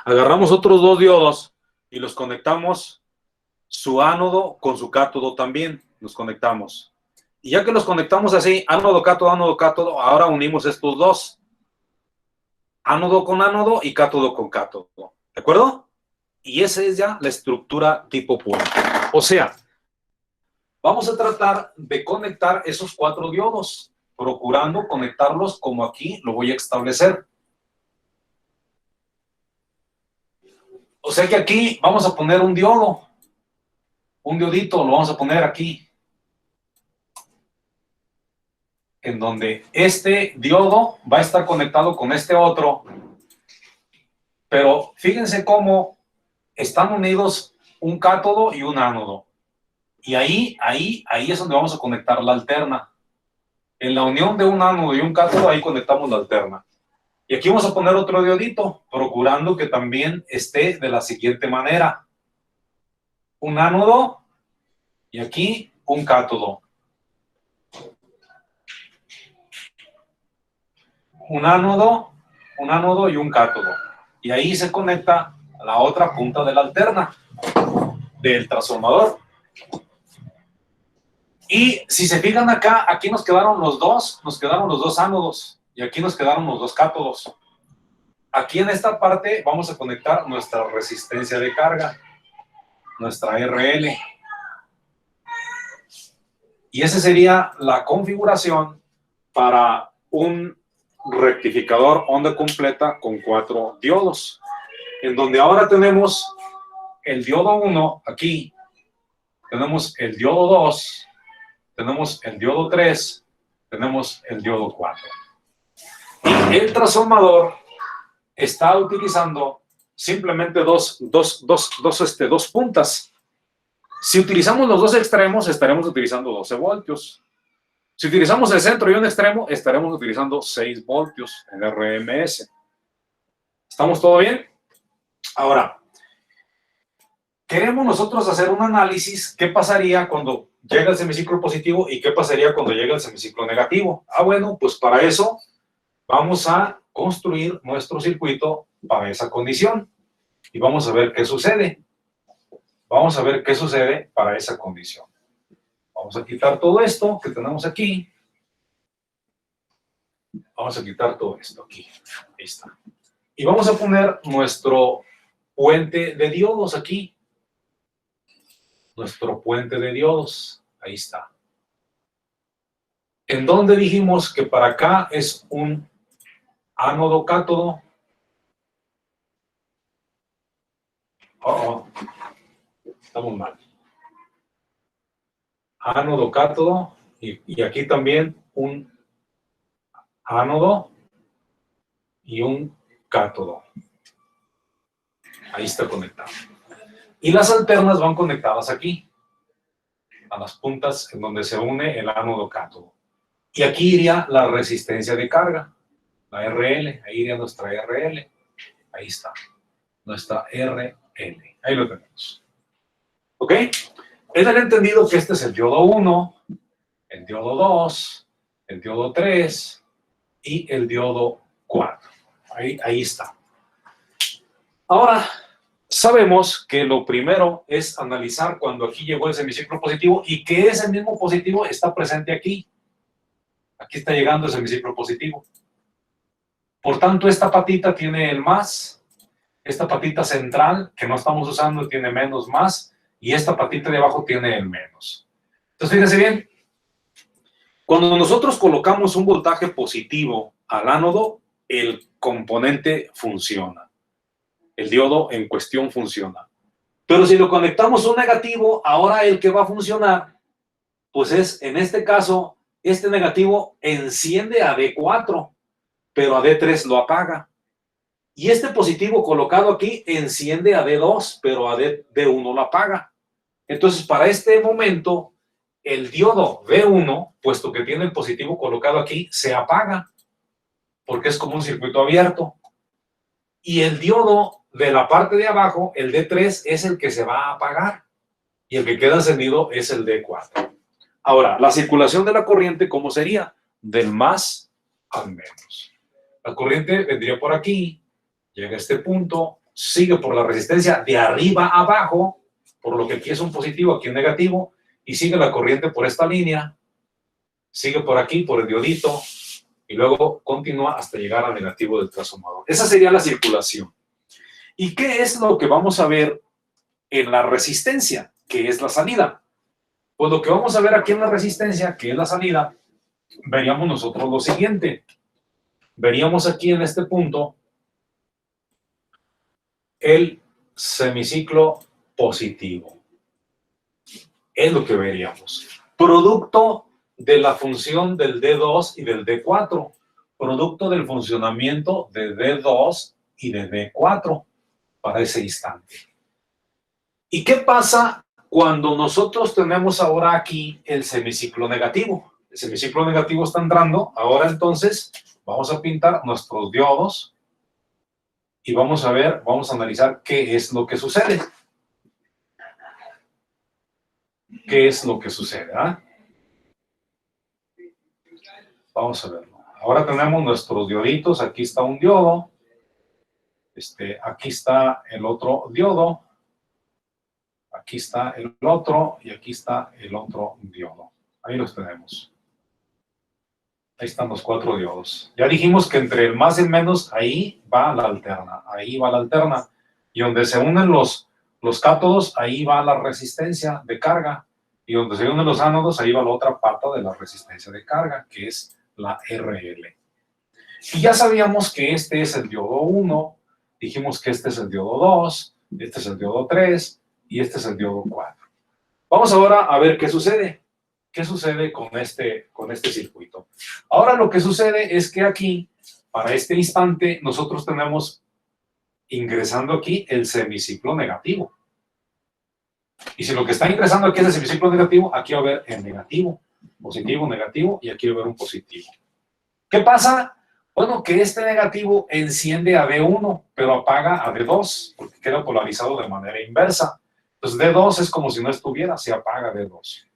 Agarramos otros 2 diodos y los conectamos su ánodo con su cátodo también. Los conectamos. Y ya que los conectamos así, ánodo-cátodo, ahora unimos estos dos. Ánodo con ánodo y cátodo con cátodo. ¿De acuerdo? Y esa es ya la estructura tipo puente. O sea, vamos a tratar de conectar esos 4 diodos, procurando conectarlos como aquí lo voy a establecer. O sea que aquí vamos a poner un diodo, un diodito, lo vamos a poner aquí, en donde este diodo va a estar conectado con este otro, pero fíjense cómo están unidos un cátodo y un ánodo. Y ahí es donde vamos a conectar la alterna. En la unión de un ánodo y un cátodo, ahí conectamos la alterna. Y aquí vamos a poner otro diodito, procurando que también esté de la siguiente manera. Un ánodo y aquí un cátodo. Un ánodo y un cátodo. y ahí se conecta la otra punta de la alterna del transformador. Y si se fijan acá, aquí nos quedaron los dos ánodos y aquí nos quedaron los dos cátodos. Aquí en esta parte vamos a conectar nuestra resistencia de carga, nuestra RL. Y esa sería la configuración para un rectificador onda completa con 4 diodos, en donde ahora tenemos el diodo 1 aquí, tenemos el diodo 2, tenemos el diodo 3, tenemos el diodo 4. Y el transformador está utilizando simplemente dos puntas. Si utilizamos los dos extremos, estaremos utilizando 12 voltios. Si utilizamos el centro y un extremo, estaremos utilizando 6 voltios en RMS. ¿Estamos todo bien? Ahora, queremos nosotros hacer un análisis. ¿Qué pasaría cuando llega el semiciclo positivo y qué pasaría cuando llega el semiciclo negativo? Bueno, pues para eso vamos a construir nuestro circuito para esa condición. Y vamos a ver qué sucede. Vamos a ver qué sucede para esa condición. Vamos a quitar todo esto que tenemos aquí. Vamos a quitar todo esto aquí. Ahí está. Y vamos a poner nuestro puente de diodos aquí. Nuestro puente de diodos. Ahí está. ¿En dónde dijimos que para acá es un ánodo cátodo? Estamos mal. Ánodo cátodo y aquí también un ánodo y un cátodo. Ahí está conectado. Y las alternas van conectadas aquí, a las puntas en donde se une el ánodo cátodo. Y aquí iría la resistencia de carga, la RL, ahí iría nuestra RL. Ahí está, nuestra RL. Ahí lo tenemos. ¿Ok? Es el entendido que este es el diodo 1, el diodo 2, el diodo 3 y el diodo 4. Ahí está. Ahora, sabemos que lo primero es analizar cuando aquí llegó el semiciclo positivo y que ese mismo positivo está presente aquí. Aquí está llegando el semiciclo positivo. Por tanto, esta patita tiene el más, esta patita central que no estamos usando tiene menos más, y esta patita de abajo tiene el menos. Entonces, fíjense bien, cuando nosotros colocamos un voltaje positivo al ánodo, el componente funciona. El diodo en cuestión funciona. Pero si lo conectamos un negativo, ahora el que va a funcionar, pues es, en este caso, este negativo enciende a D4, pero a D3 lo apaga. Y este positivo colocado aquí enciende a D2, pero a D1 lo apaga. Entonces, para este momento, el diodo D1, puesto que tiene el positivo colocado aquí, se apaga, porque es como un circuito abierto. Y el diodo de la parte de abajo, el D3, es el que se va a apagar. Y el que queda encendido es el D4. Ahora, la circulación de la corriente, ¿cómo sería? Del más al menos. La corriente vendría por aquí, llega a este punto, sigue por la resistencia de arriba a abajo, por lo que aquí es un positivo, aquí un negativo, y sigue la corriente por esta línea, sigue por aquí, por el diodito, y luego continúa hasta llegar al negativo del transformador. Esa sería la circulación. ¿Y qué es lo que vamos a ver en la resistencia, que es la salida? Pues lo que vamos a ver aquí en la resistencia, que es la salida, veríamos nosotros lo siguiente. Veríamos aquí en este punto el semiciclo positivo. Es lo que veríamos. Producto de la función del D2 y del D4. Producto del funcionamiento de D2 y de D4 para ese instante. ¿Y qué pasa cuando nosotros tenemos ahora aquí el semiciclo negativo? El semiciclo negativo está entrando. Ahora entonces vamos a pintar nuestros diodos y vamos a ver, vamos a analizar qué es lo que sucede. ¿Qué es lo que sucede? Vamos a verlo. Ahora tenemos nuestros dioditos. Aquí está un diodo. Aquí está el otro diodo, aquí está el otro y aquí está el otro diodo. Ahí los tenemos. Ahí están los 4 diodos. Ya dijimos que entre el más y el menos, ahí va la alterna. Ahí va la alterna. Y donde se unen los cátodos, ahí va la resistencia de carga. Y donde se unen los ánodos, ahí va la otra pata de la resistencia de carga, que es la RL. Y ya sabíamos que este es el diodo 1, dijimos que este es el diodo 2, este es el diodo 3 y este es el diodo 4. Vamos ahora a ver qué sucede. ¿Qué sucede con este circuito? Ahora lo que sucede es que aquí, para este instante, nosotros tenemos ingresando aquí el semiciclo negativo. Y si lo que está ingresando aquí es el semiciclo negativo, aquí va a haber el negativo, positivo, negativo, y aquí va a haber un positivo. ¿Qué pasa? Bueno, que este negativo enciende a D1, pero apaga a D2, porque queda polarizado de manera inversa. Entonces D2 es como si no estuviera, se apaga D2.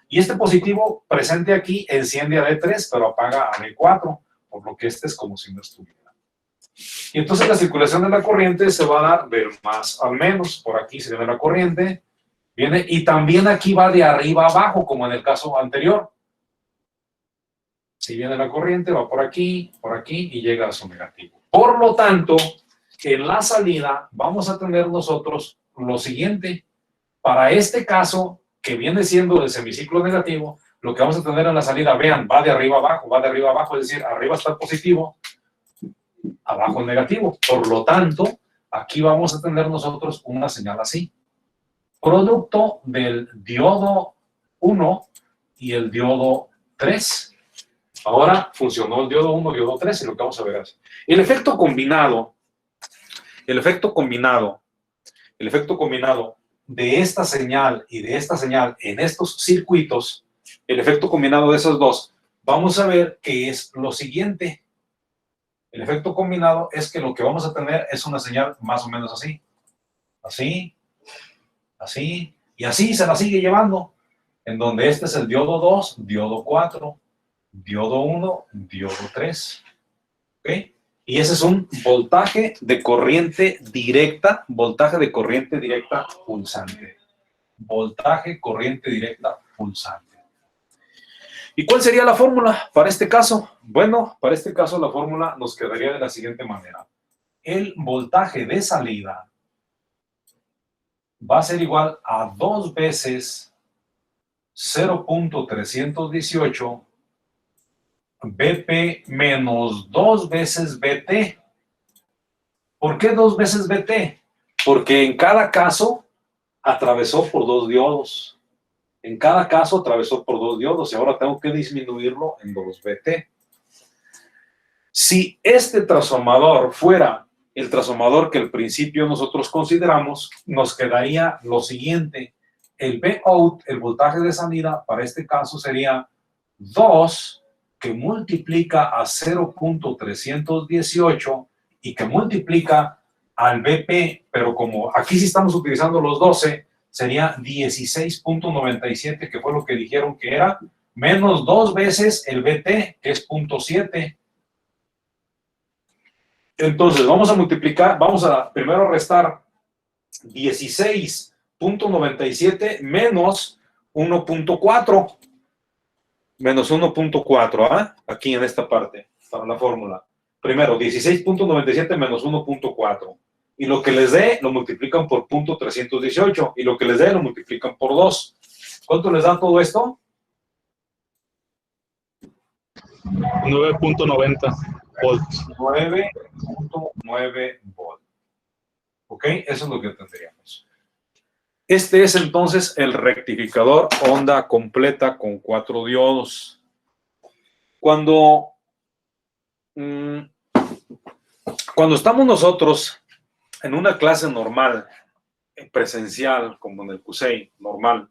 Y este positivo presente aquí enciende a D3, pero apaga a D4, por lo que este es como si no estuviera. Y entonces la circulación de la corriente se va a dar del más al menos. Por aquí se viene la corriente, viene, y también aquí va de arriba a abajo, como en el caso anterior. Si viene la corriente, va por aquí y llega a su negativo. Por lo tanto, en la salida vamos a tener nosotros lo siguiente. Para este caso, que viene siendo el semiciclo negativo, lo que vamos a tener en la salida, vean, va de arriba a abajo, es decir, arriba está el positivo, abajo el negativo. Por lo tanto, aquí vamos a tener nosotros una señal así. Producto del diodo 1 y el diodo 3. Ahora funcionó el diodo 1, diodo 3, y lo que vamos a ver es el efecto combinado de esta señal y de esta señal en estos circuitos, el efecto combinado de esos dos, vamos a ver que es lo siguiente. El efecto combinado es que lo que vamos a tener es una señal más o menos así. Así, así, y así se la sigue llevando, en donde este es el diodo 2, diodo 4, diodo 1, diodo 3. ¿Ok? Y ese es un voltaje de corriente directa pulsante. Voltaje, corriente directa pulsante. ¿Y cuál sería la fórmula para este caso? Bueno, para este caso la fórmula nos quedaría de la siguiente manera. El voltaje de salida va a ser igual a 2 veces 0.318 BP menos 2 veces BT. ¿Por qué 2 veces BT? Porque en cada caso atravesó por 2 diodos. En cada caso atravesó por 2 diodos y ahora tengo que disminuirlo en 2 BT. Si este transformador fuera el transformador que al principio nosotros consideramos, nos quedaría lo siguiente. El Vout, el voltaje de salida, para este caso sería 2 que multiplica a 0.318 y que multiplica al BP, pero como aquí sí estamos utilizando los 12, sería 16.97, que fue lo que dijeron que era, menos 2 veces el BT, que es 0.7. Entonces, vamos a multiplicar, vamos a primero restar 16.97 menos 1.4. Menos 1.4, ¿ah? Aquí en esta parte, para la fórmula. Primero, 16.97 menos 1.4. Y lo que les dé, lo multiplican por 0.318. Y lo que les dé, lo multiplican por 2. ¿Cuánto les da todo esto? 9.90 volts. 9.9 volts. ¿Ok? Eso es lo que tendríamos. Este es entonces el rectificador onda completa con 4 diodos. Cuando estamos nosotros en una clase normal, presencial, como en el CUSEI, normal,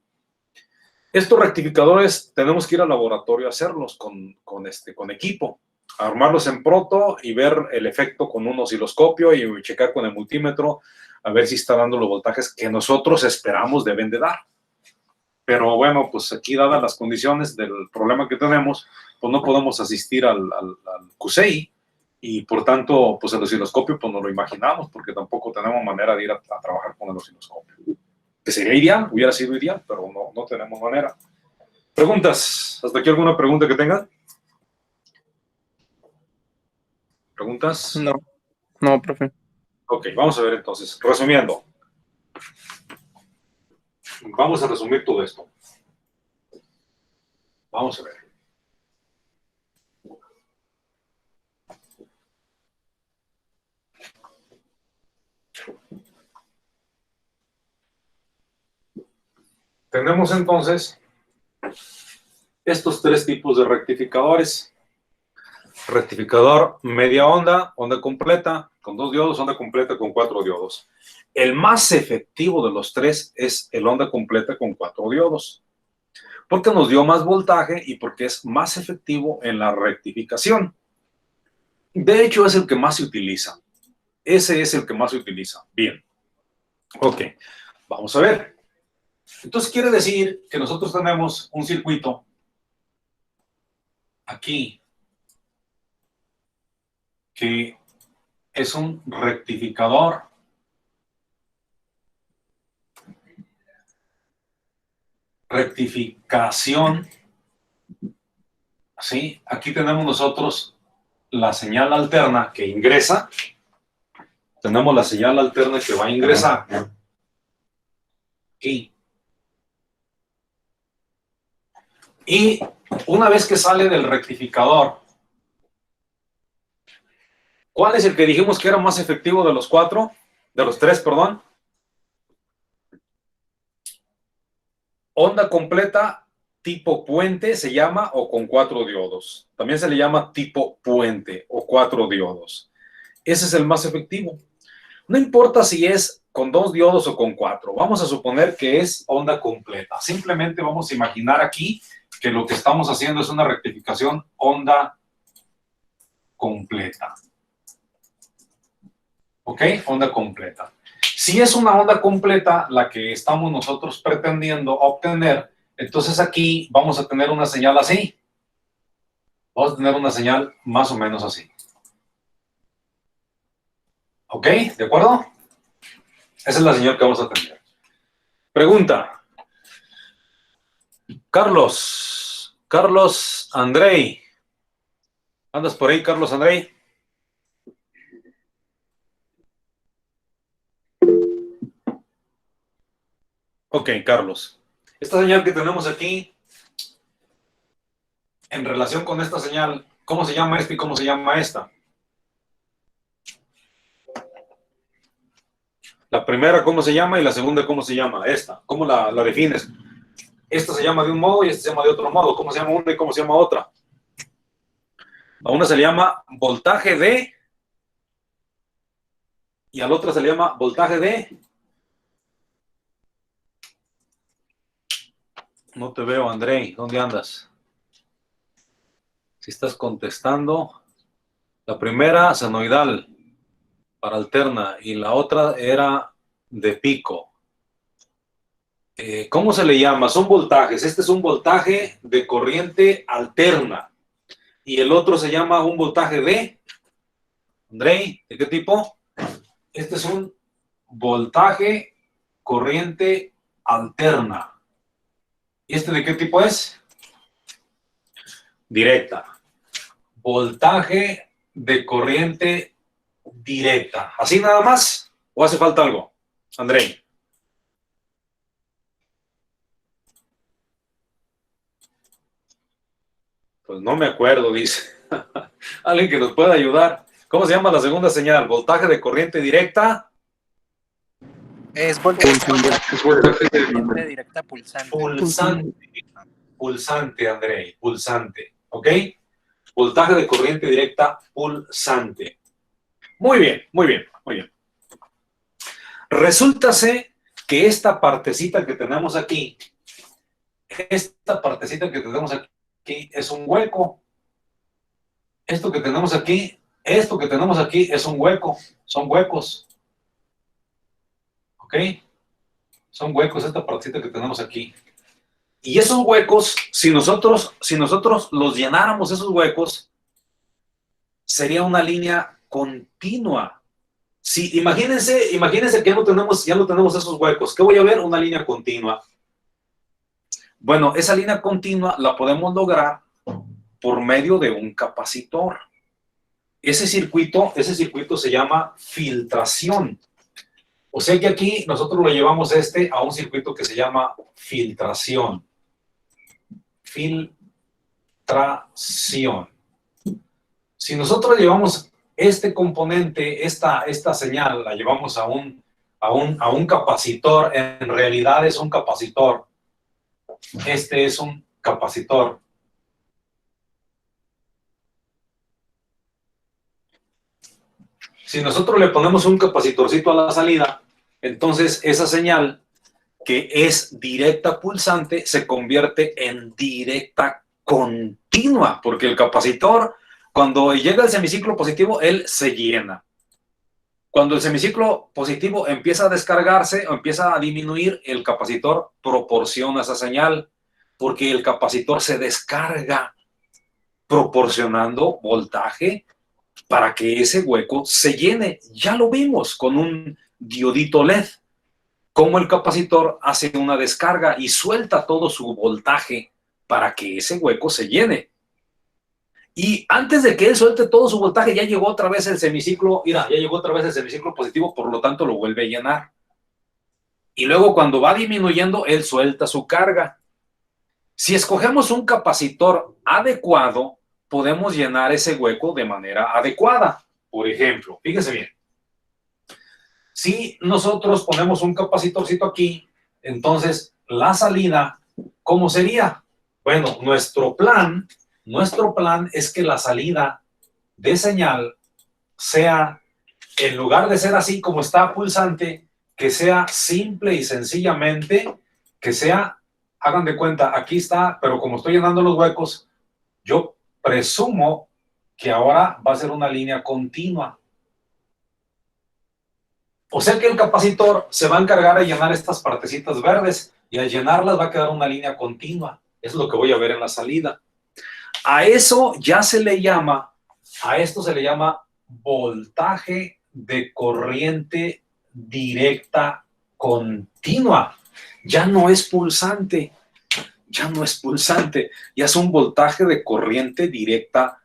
estos rectificadores tenemos que ir al laboratorio a hacerlos con equipo, a armarlos en proto y ver el efecto con un osciloscopio y checar con el multímetro a ver si está dando los voltajes que nosotros esperamos deben de dar. Pero bueno, pues aquí dadas las condiciones del problema que tenemos, pues no podemos asistir al CUSEI Y por tanto, pues el osciloscopio pues no lo imaginamos porque tampoco tenemos manera de ir a trabajar con el osciloscopio. Que sería ideal, hubiera sido ideal, pero no tenemos manera. ¿Preguntas? ¿Hasta aquí alguna pregunta que tengan? ¿Preguntas? No, profe. Ok, vamos a ver entonces. Resumiendo. Vamos a resumir todo esto. Vamos a ver. Tenemos entonces estos tres tipos de rectificadores. Rectificador media onda, onda completa, con 2 diodos, onda completa con 4 diodos. El más efectivo de los tres es el onda completa con 4 diodos, porque nos dio más voltaje y porque es más efectivo en la rectificación. De hecho, es el que más se utiliza. Ese es el que más se utiliza. Bien. Ok, vamos a ver. Entonces quiere decir que nosotros tenemos un circuito aquí que es un rectificador rectificación. ¿Sí? Aquí tenemos nosotros la señal alterna que ingresa. Tenemos la señal alterna que va a ingresar aquí. Y una vez que sale del rectificador, ¿cuál es el que dijimos que era más efectivo de los cuatro? De los tres, perdón. Onda completa tipo puente se llama, o con 4 diodos. También se le llama tipo puente o 4 diodos. Ese es el más efectivo. No importa si es con 2 diodos o con 4. Vamos a suponer que es onda completa. Simplemente vamos a imaginar aquí que lo que estamos haciendo es una rectificación onda completa. ¿Ok? Onda completa. Si es una onda completa la que estamos nosotros pretendiendo obtener, entonces aquí vamos a tener una señal así. Vamos a tener una señal más o menos así. ¿Ok? ¿De acuerdo? Esa es la señal que vamos a tener. Pregunta. Carlos Andrei. ¿Andas por ahí, Carlos Andrei? Ok, Carlos. Esta señal que tenemos aquí, en relación con esta señal, ¿cómo se llama esta y cómo se llama esta? La primera, ¿cómo se llama? Y la segunda, ¿cómo se llama? Esta. ¿Cómo la defines? Esta se llama de un modo y esta se llama de otro modo. ¿Cómo se llama una y cómo se llama otra? A una se le llama voltaje de y a la otra se le llama voltaje de. No te veo, Andrei. ¿Dónde andas? Si estás contestando. La primera, senoidal, para alterna, y la otra era de pico. ¿Cómo se le llama? Son voltajes. Este es un voltaje de corriente alterna. Y el otro se llama un voltaje de. Andrei, ¿de qué tipo? Este es un voltaje corriente alterna. ¿Y este de qué tipo es? Directa. Voltaje de corriente directa. ¿Así nada más? ¿O hace falta algo? Andrei. Pues no me acuerdo, dice. Alguien que nos pueda ayudar. ¿Cómo se llama la segunda señal? ¿Voltaje de corriente directa? Es voltaje de corriente directa pulsante. Pulsante, Andrei. Pulsante. ¿Ok? Voltaje de corriente directa pulsante. Muy bien, muy bien, muy bien. Resúltase que esta partecita que tenemos aquí, es un hueco. Esto que tenemos aquí es un hueco. Son huecos. ¿Ok? Son huecos esta partecita que tenemos aquí. Y esos huecos, si nosotros los llenáramos, esos huecos, sería una línea continua. Sí, imagínense que ya no tenemos esos huecos. ¿Qué voy a ver? Una línea continua. Bueno, esa línea continua la podemos lograr por medio de un capacitor. Ese circuito se llama filtración. O sea que aquí nosotros lo llevamos a un circuito que se llama filtración. Filtración. Si nosotros llevamos este componente, esta señal, la llevamos a un capacitor, en realidad es un capacitor. Este es un capacitor. Si nosotros le ponemos un capacitorcito a la salida, entonces esa señal que es directa pulsante se convierte en directa continua, porque el capacitor, cuando llega el semiciclo positivo, él se llena. Cuando el semiciclo positivo empieza a descargarse o empieza a disminuir, el capacitor proporciona esa señal, porque el capacitor se descarga proporcionando voltaje para que ese hueco se llene. Ya lo vimos con un diodito LED, cómo el capacitor hace una descarga y suelta todo su voltaje para que ese hueco se llene. Y antes de que él suelte todo su voltaje, ya llegó otra vez el semiciclo, mira, ya llegó otra vez el semiciclo positivo, por lo tanto lo vuelve a llenar. Y luego cuando va disminuyendo, él suelta su carga. Si escogemos un capacitor adecuado, podemos llenar ese hueco de manera adecuada. Por ejemplo, fíjense bien. Si nosotros ponemos un capacitorcito aquí, entonces la salida, ¿cómo sería? Bueno, nuestro plan es que la salida de señal sea, en lugar de ser así como está pulsante, que sea simple y sencillamente, que sea, hagan de cuenta, aquí está, pero como estoy llenando los huecos, yo presumo que ahora va a ser una línea continua. O sea que el capacitor se va a encargar de llenar estas partecitas verdes y al llenarlas va a quedar una línea continua. Eso es lo que voy a ver en la salida. A eso ya se le llama, a esto se le llama voltaje de corriente directa continua. Ya no es pulsante, ya es un voltaje de corriente directa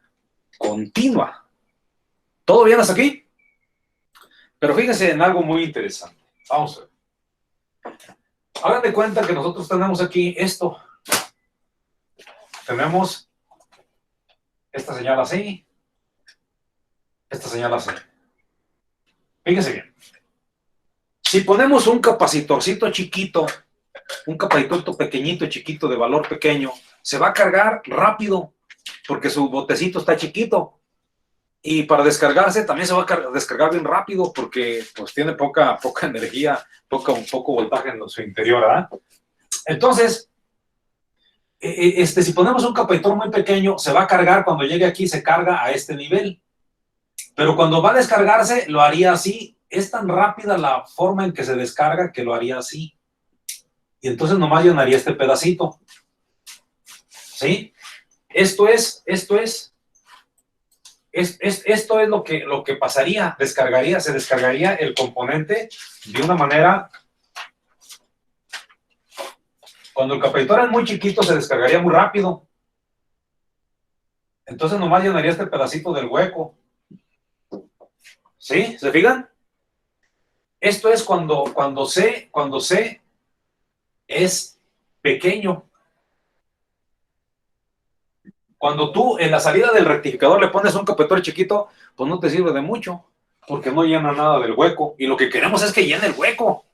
continua. ¿Todo bien hasta aquí? Pero fíjense en algo muy interesante. Vamos a ver. Hagan de cuenta que nosotros tenemos aquí esto. Tenemos esta señal así, esta señal así. Fíjense bien. Si ponemos un capacitorcito chiquito, un capacitorcito pequeñito, chiquito, de valor pequeño, se va a cargar rápido, porque su botecito está chiquito. Y para descargarse también se va a descargar bien rápido, porque pues tiene poca energía, poco voltaje en su interior, ¿verdad? Entonces, si ponemos un capacitor muy pequeño, se va a cargar cuando llegue aquí, se carga a este nivel. Pero cuando va a descargarse, lo haría así. Es tan rápida la forma en que se descarga que lo haría así. Y entonces nomás llenaría este pedacito. ¿Sí? Esto es lo que pasaría. Se descargaría el componente de una manera. Cuando el capacitor es muy chiquito, se descargaría muy rápido. Entonces nomás llenaría este pedacito del hueco. ¿Sí? ¿Se fijan? Esto es cuando C es pequeño. Cuando tú en la salida del rectificador le pones un capacitor chiquito, pues no te sirve de mucho, porque no llena nada del hueco. Y lo que queremos es que llene el hueco.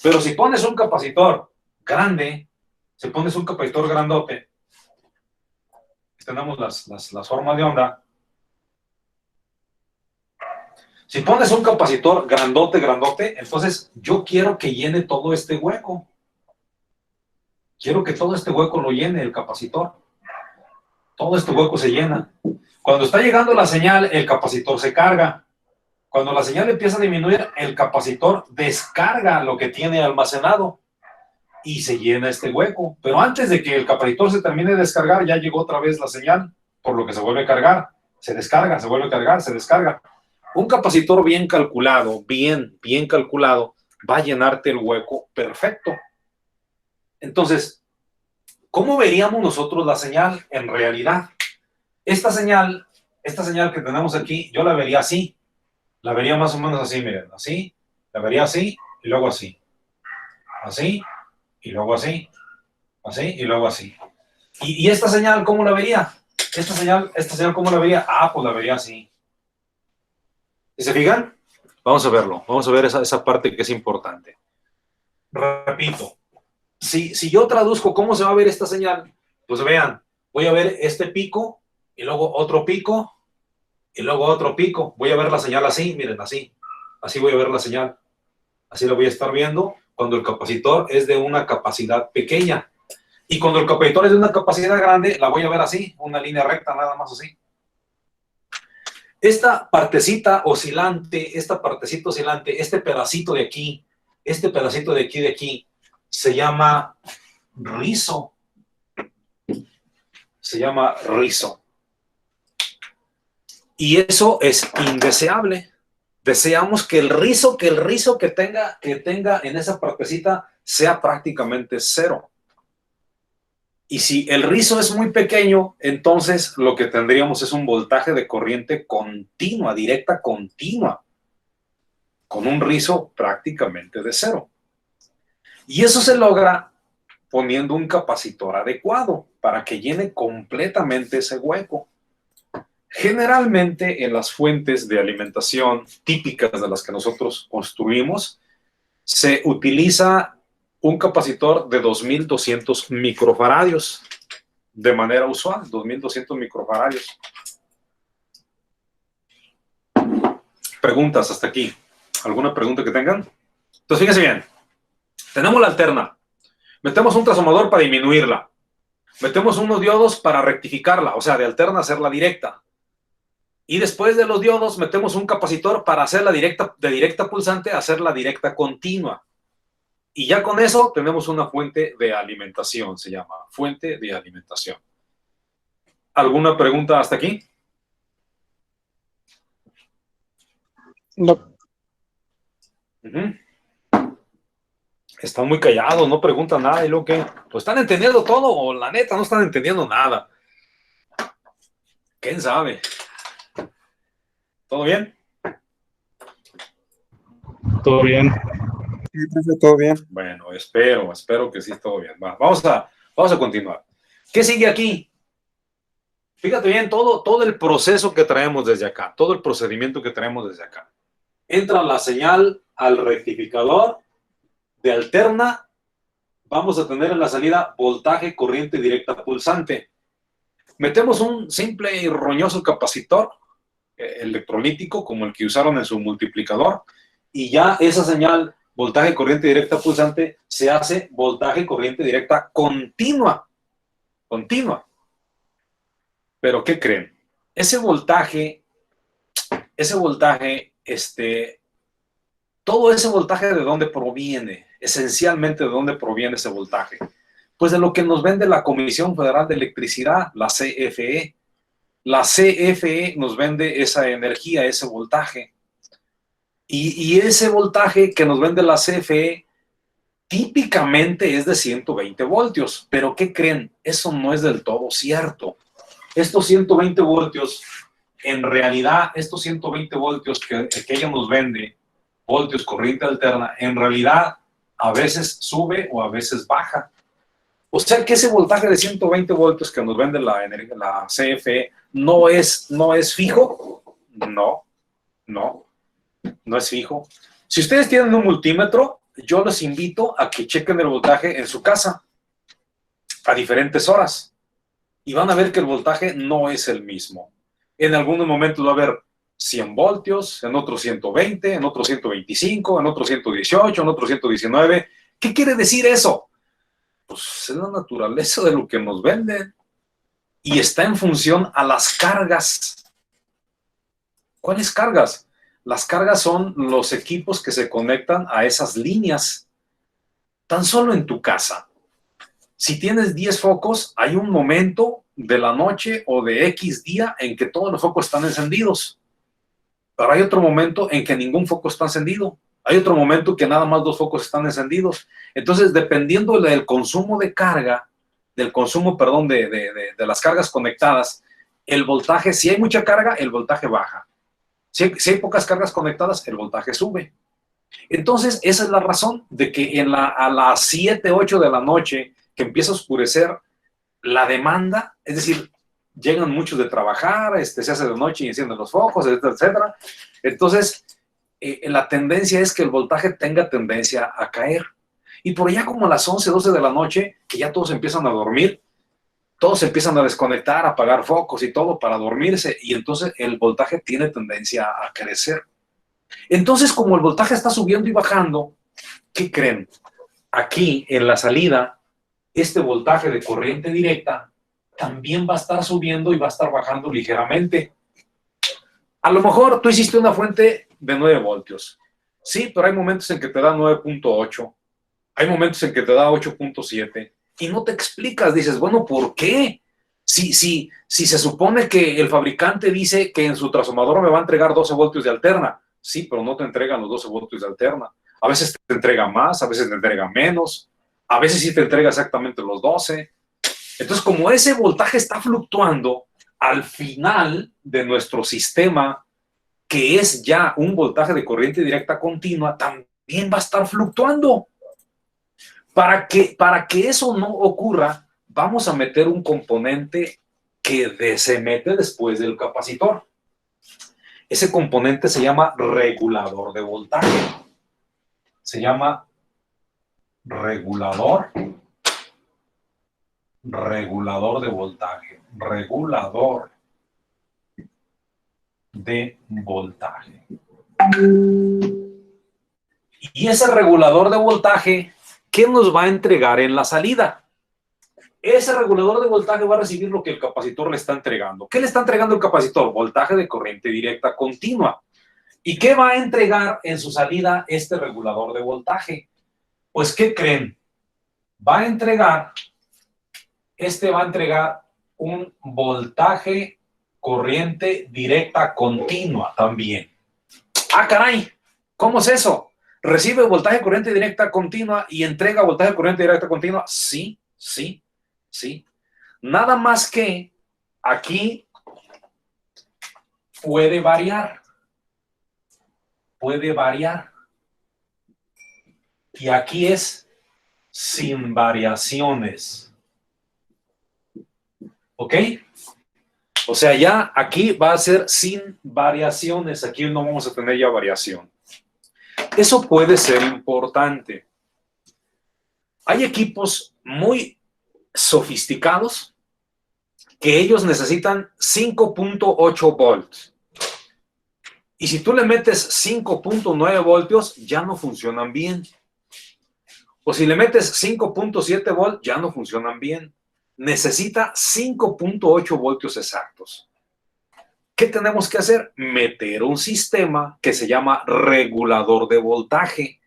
Pero si pones un capacitor grande, si pones un capacitor grandote, tenemos las formas de onda. Si pones un capacitor grandote, entonces yo quiero que llene todo este hueco. Quiero que todo este hueco lo llene el capacitor. Todo este hueco se llena. Cuando está llegando la señal, el capacitor se carga. Cuando la señal empieza a disminuir, el capacitor descarga lo que tiene almacenado y se llena este hueco. Pero antes de que el capacitor se termine de descargar, ya llegó otra vez la señal, por lo que se vuelve a cargar. se descarga, se vuelve a cargar, se descarga. Un capacitor bien calculado, bien calculado, va a llenarte el hueco perfecto. Entonces, ¿cómo veríamos nosotros la señal en realidad? Esta señal que tenemos aquí, yo la vería así. La vería más o menos así, miren, así, la vería así y luego así. Así y luego así. Así y luego así. ¿Y esta señal cómo la vería? Esta señal ¿cómo la vería? Ah, pues la vería así. ¿Y se fijan? Vamos a verlo. Vamos a ver esa parte que es importante. Repito. Si yo traduzco cómo se va a ver esta señal, pues vean, voy a ver este pico y luego otro pico y luego otro pico. Voy a ver la señal así, miren, así. Así voy a ver la señal. Así la voy a estar viendo cuando el capacitor es de una capacidad pequeña. Y cuando el capacitor es de una capacidad grande, la voy a ver así, una línea recta, nada más así. Esta partecita oscilante, este pedacito de aquí, de aquí, se llama rizo. Se llama rizo. Y eso es indeseable. Deseamos que el rizo que tenga en esa partecita sea prácticamente cero. Y si el rizo es muy pequeño, entonces lo que tendríamos es un voltaje de corriente continua, directa continua, con un rizo prácticamente de cero. Y eso se logra poniendo un capacitor adecuado para que llene completamente ese hueco. Generalmente en las fuentes de alimentación típicas de las que nosotros construimos, se utiliza un capacitor de 2200 microfaradios de manera usual, 2200 microfaradios. Preguntas hasta aquí. ¿Alguna pregunta que tengan? Entonces, fíjense bien. Tenemos la alterna. Metemos un transformador para disminuirla. Metemos unos diodos para rectificarla, o sea, de alterna hacerla directa. Y después de los diodos metemos un capacitor para hacerla directa, de directa pulsante a hacerla directa continua. Y ya con eso tenemos una fuente de alimentación, se llama fuente de alimentación. ¿Alguna pregunta hasta aquí? No. Están muy callados, no preguntan nada. ¿Y luego qué? ¿Pues están entendiendo todo o la neta no están entendiendo nada? ¿Quién sabe? ¿Todo bien? Todo bien. Sí, profe, todo bien. Bueno, espero que sí, todo bien. Va, vamos a continuar. ¿Qué sigue aquí? Fíjate bien, todo el proceso que traemos desde acá, todo el procedimiento que traemos desde acá. Entra la señal al rectificador de alterna. Vamos a tener en la salida voltaje, corriente directa pulsante. Metemos un simple y roñoso capacitor electrolítico como el que usaron en su multiplicador y ya esa señal voltaje, corriente directa pulsante se hace voltaje, corriente directa continua. Pero ¿qué creen? Ese voltaje, todo ese voltaje, ¿de dónde proviene? Esencialmente, ¿de dónde proviene ese voltaje? Pues de lo que nos vende la Comisión Federal de Electricidad, la CFE. La CFE nos vende esa energía, ese voltaje. Y ese voltaje que nos vende la CFE típicamente es de 120 voltios. Pero ¿qué creen? Eso no es del todo cierto. Estos 120 voltios, en realidad, estos 120 voltios que ella nos vende, voltios corriente alterna, en realidad a veces sube o a veces baja. O sea que ese voltaje de 120 voltios que nos vende la CFE no es fijo. No es fijo. Si ustedes tienen un multímetro, yo les invito a que chequen el voltaje en su casa a diferentes horas y van a ver que el voltaje no es el mismo. En algunos momentos va a haber 100 voltios, en otros 120, en otros 125, en otros 118, en otros 119. ¿Qué quiere decir eso? Pues es la naturaleza de lo que nos venden y está en función a las cargas. ¿Cuáles cargas? Las cargas son los equipos que se conectan a esas líneas. Tan solo en tu casa. Si tienes 10 focos, hay un momento de la noche o de X día en que todos los focos están encendidos. Pero hay otro momento en que ningún foco está encendido. Hay otro momento que nada más 2 focos están encendidos. Entonces, dependiendo del consumo de carga, del consumo, perdón, de las cargas conectadas, el voltaje, si hay mucha carga, el voltaje baja. Si hay pocas cargas conectadas, el voltaje sube. Entonces, esa es la razón de que a las 7, 8 de la noche, que empieza a oscurecer, la demanda, es decir, llegan muchos de trabajar, se hace de noche y encienden los focos, etcétera, etcétera. Entonces, la tendencia es que el voltaje tenga tendencia a caer. Y por allá como a las 11, 12 de la noche, que ya todos empiezan a dormir, todos empiezan a desconectar, a apagar focos y todo para dormirse, y entonces el voltaje tiene tendencia a crecer. Entonces, como el voltaje está subiendo y bajando, ¿qué creen? Aquí, en la salida, este voltaje de corriente directa también va a estar subiendo y va a estar bajando ligeramente. A lo mejor tú hiciste una fuente de 9 voltios. Sí, pero hay momentos en que te da 9.8. Hay momentos en que te da 8.7. Y no te explicas, dices, bueno, ¿por qué? Si se supone que el fabricante dice que en su transformador me va a entregar 12 voltios de alterna. Sí, pero no te entregan los 12 voltios de alterna. A veces te entrega más, a veces te entrega menos. A veces sí te entrega exactamente los 12. Entonces, como ese voltaje está fluctuando, al final de nuestro sistema, que es ya un voltaje de corriente directa continua, también va a estar fluctuando. Para que eso no ocurra, vamos a meter un componente que se mete después del capacitor. Ese componente se llama regulador de voltaje. Se llama regulador de voltaje. Regulador de voltaje. Y ese regulador de voltaje, ¿qué nos va a entregar en la salida? Ese regulador de voltaje va a recibir lo que el capacitor le está entregando. ¿Qué le está entregando el capacitor? Voltaje de corriente directa continua. ¿Y qué va a entregar en su salida este regulador de voltaje? Pues, ¿qué creen? Va a entregar un voltaje corriente directa continua también. ¡Ah, caray! ¿Cómo es eso? ¿Recibe voltaje corriente directa continua y entrega voltaje corriente directa continua? Sí, sí, sí. Nada más que aquí puede variar. Puede variar. Y aquí es sin variaciones. ¿Ok? O sea, ya aquí va a ser sin variaciones. Aquí no vamos a tener ya variación. Eso puede ser importante. Hay equipos muy sofisticados que ellos necesitan 5.8 volts. Y si tú le metes 5.9 voltios, ya no funcionan bien. O si le metes 5.7 volts, ya no funcionan bien. Necesita 5.8 voltios exactos. ¿Qué tenemos que hacer? Meter un sistema que se llama regulador de voltaje,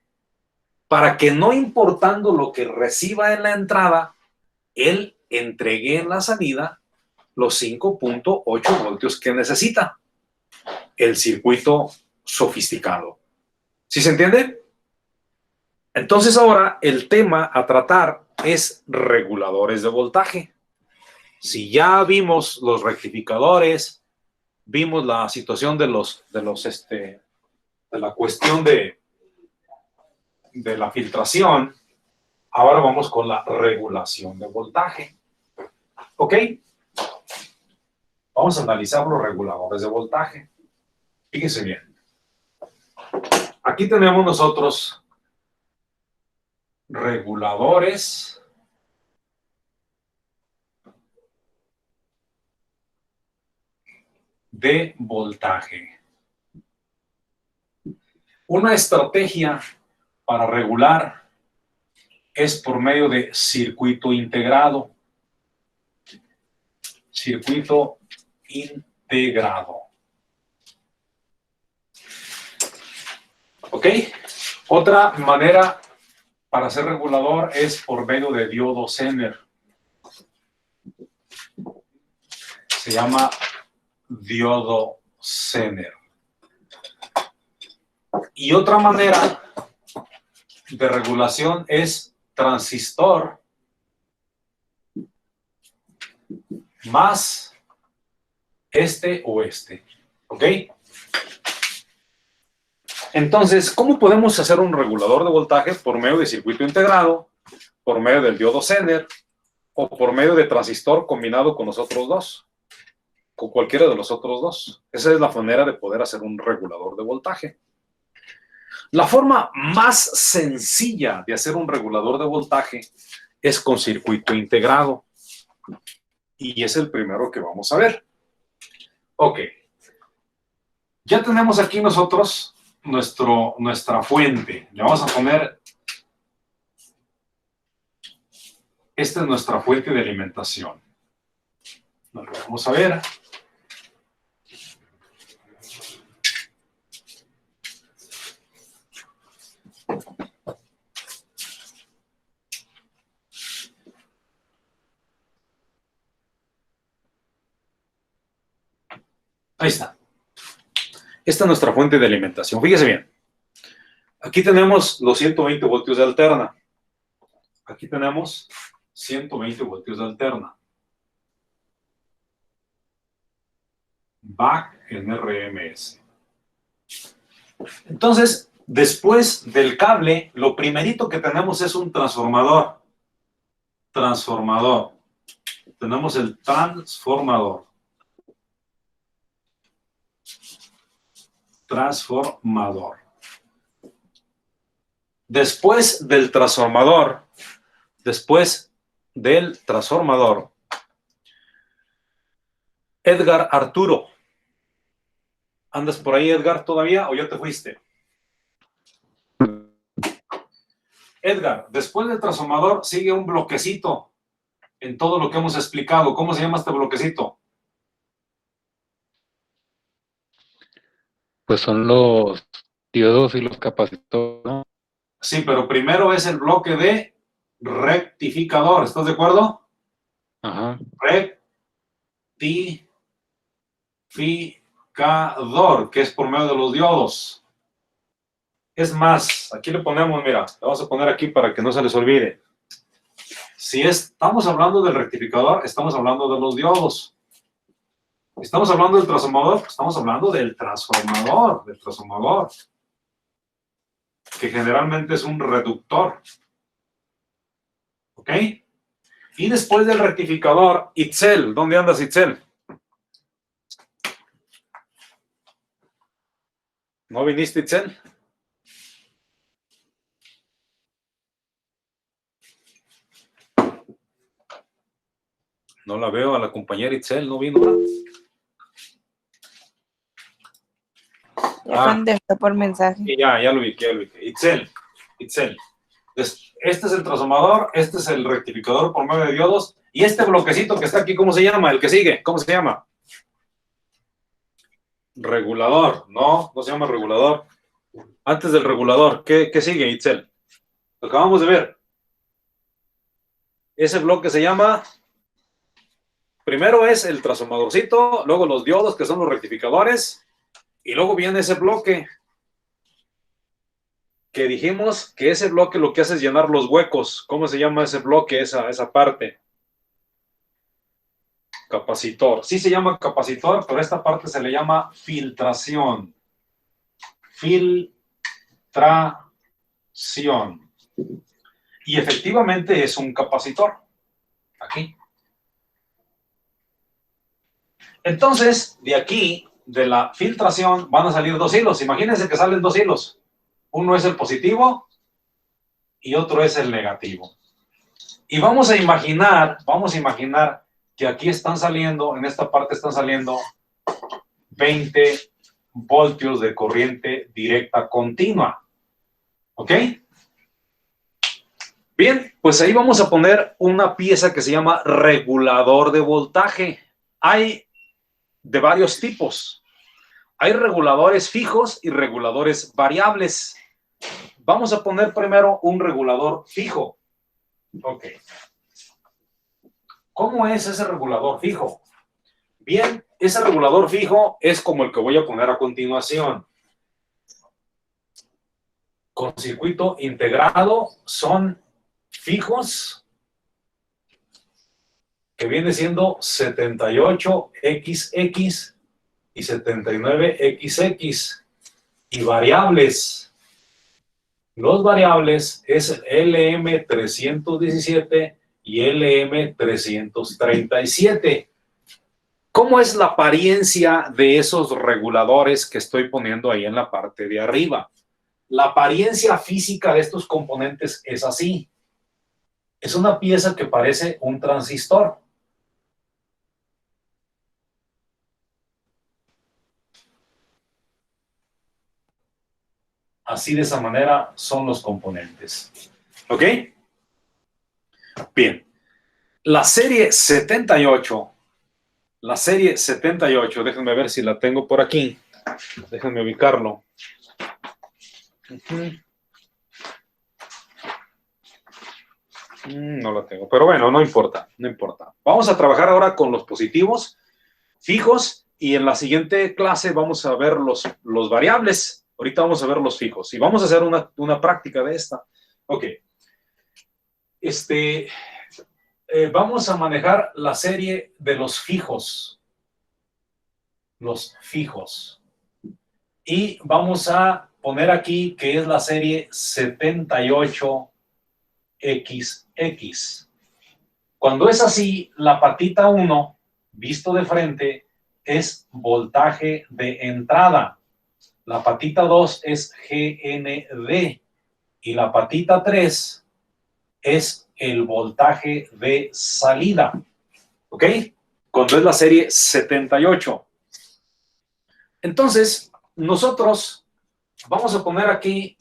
para que no importando lo que reciba en la entrada, él entregue en la salida los 5.8 voltios que necesita. El circuito sofisticado. ¿Sí se entiende? Entonces ahora el tema a tratar es reguladores de voltaje. Si ya vimos los rectificadores, vimos la situación de la cuestión de la filtración, ahora vamos con la regulación de voltaje. ¿Ok? Vamos a analizar los reguladores de voltaje. Fíjense bien. Aquí tenemos nosotros reguladores de voltaje. Una estrategia para regular es por medio de circuito integrado. Circuito integrado. ¿Ok? Otra manera para ser regulador es por medio de diodo Zener. se llama diodo Zener. Y otra manera de regulación es transistor más este o este. ¿Ok? Entonces, ¿cómo podemos hacer un regulador de voltaje? Por medio de circuito integrado, por medio del diodo Zener o por medio de transistor combinado con los otros dos, con cualquiera de los otros dos. Esa es la manera de poder hacer un regulador de voltaje. La forma más sencilla de hacer un regulador de voltaje es con circuito integrado. Y es el primero que vamos a ver. Ok. Ya tenemos aquí nosotros nuestra fuente. Le vamos a poner, esta es nuestra fuente de alimentación. Vamos a ver. Ahí está. Esta es nuestra fuente de alimentación. Fíjese bien. Aquí tenemos los 120 voltios de alterna. Aquí tenemos 120 voltios de alterna. Back en RMS. Entonces, después del cable, lo primerito que tenemos es un transformador. Transformador. Tenemos el transformador. Transformador. Después del transformador, Edgar Arturo. ¿Andas por ahí, Edgar, todavía o ya te fuiste? Edgar, después del transformador sigue un bloquecito en todo lo que hemos explicado. ¿Cómo se llama este bloquecito? Pues son los diodos y los capacitores, ¿no? Sí, pero primero es el bloque de rectificador. ¿Estás de acuerdo? Ajá. Rectificador, que es por medio de los diodos. Es más, aquí le ponemos, mira, le vamos a poner aquí para que no se les olvide. Si estamos hablando del rectificador, estamos hablando de los diodos. Estamos hablando del transformador, estamos hablando del transformador, que generalmente es un reductor. ¿Ok? Y después del rectificador, Itzel. ¿Dónde andas, Itzel? ¿No viniste, Itzel? No la veo a la compañera Itzel, ¿no vino? Ya contestó por mensaje. Ya lo vi. Itzel. Este es el transformador, este es el rectificador por medio de diodos, y este bloquecito que está aquí, ¿cómo se llama? El que sigue, ¿cómo se llama? Regulador. No se llama regulador. Antes del regulador, ¿qué sigue, Itzel? Lo acabamos de ver. Ese bloque se llama... Primero es el transformadorcito, luego los diodos, que son los rectificadores, y luego viene ese bloque, que dijimos que ese bloque lo que hace es llenar los huecos. ¿Cómo se llama ese bloque, esa parte? Capacitor. Sí se llama capacitor, pero esta parte se le llama filtración. Filtración. Y efectivamente es un capacitor. Aquí. Entonces, de aquí, de la filtración, van a salir dos hilos. Imagínense que salen dos hilos. Uno es el positivo y otro es el negativo. Y vamos a imaginar que aquí están saliendo, en esta parte están saliendo 20 voltios de corriente directa continua. ¿Ok? Bien, pues ahí vamos a poner una pieza que se llama regulador de voltaje. Hay de varios tipos. Hay reguladores fijos y reguladores variables. Vamos a poner primero un regulador fijo. Ok. ¿Cómo es ese regulador fijo? Bien, ese regulador fijo es como el que voy a poner a continuación. Con circuito integrado son fijos, que viene siendo 78XX y 79XX, y variables. Los variables es el LM317 y LM337. ¿Cómo es la apariencia de esos reguladores que estoy poniendo ahí en la parte de arriba? La apariencia física de estos componentes es así. Es una pieza que parece un transistor. Así, de esa manera son los componentes. ¿Ok? Bien. La serie 78, déjenme ver si la tengo por aquí. Déjenme ubicarlo. No la tengo, pero bueno, no importa, no importa. Vamos a trabajar ahora con los positivos fijos y en la siguiente clase vamos a ver los variables. Ahorita vamos a ver los fijos y vamos a hacer una práctica de esta. Ok. Vamos a manejar la serie de los fijos. Los fijos. Y vamos a poner aquí que es la serie 78XX. Cuando es así, la patita 1, visto de frente, es voltaje de entrada. La patita 2 es GND. Y la patita 3 es el voltaje de salida. ¿Ok? Cuando es la serie 78. Entonces, nosotros vamos a poner aquí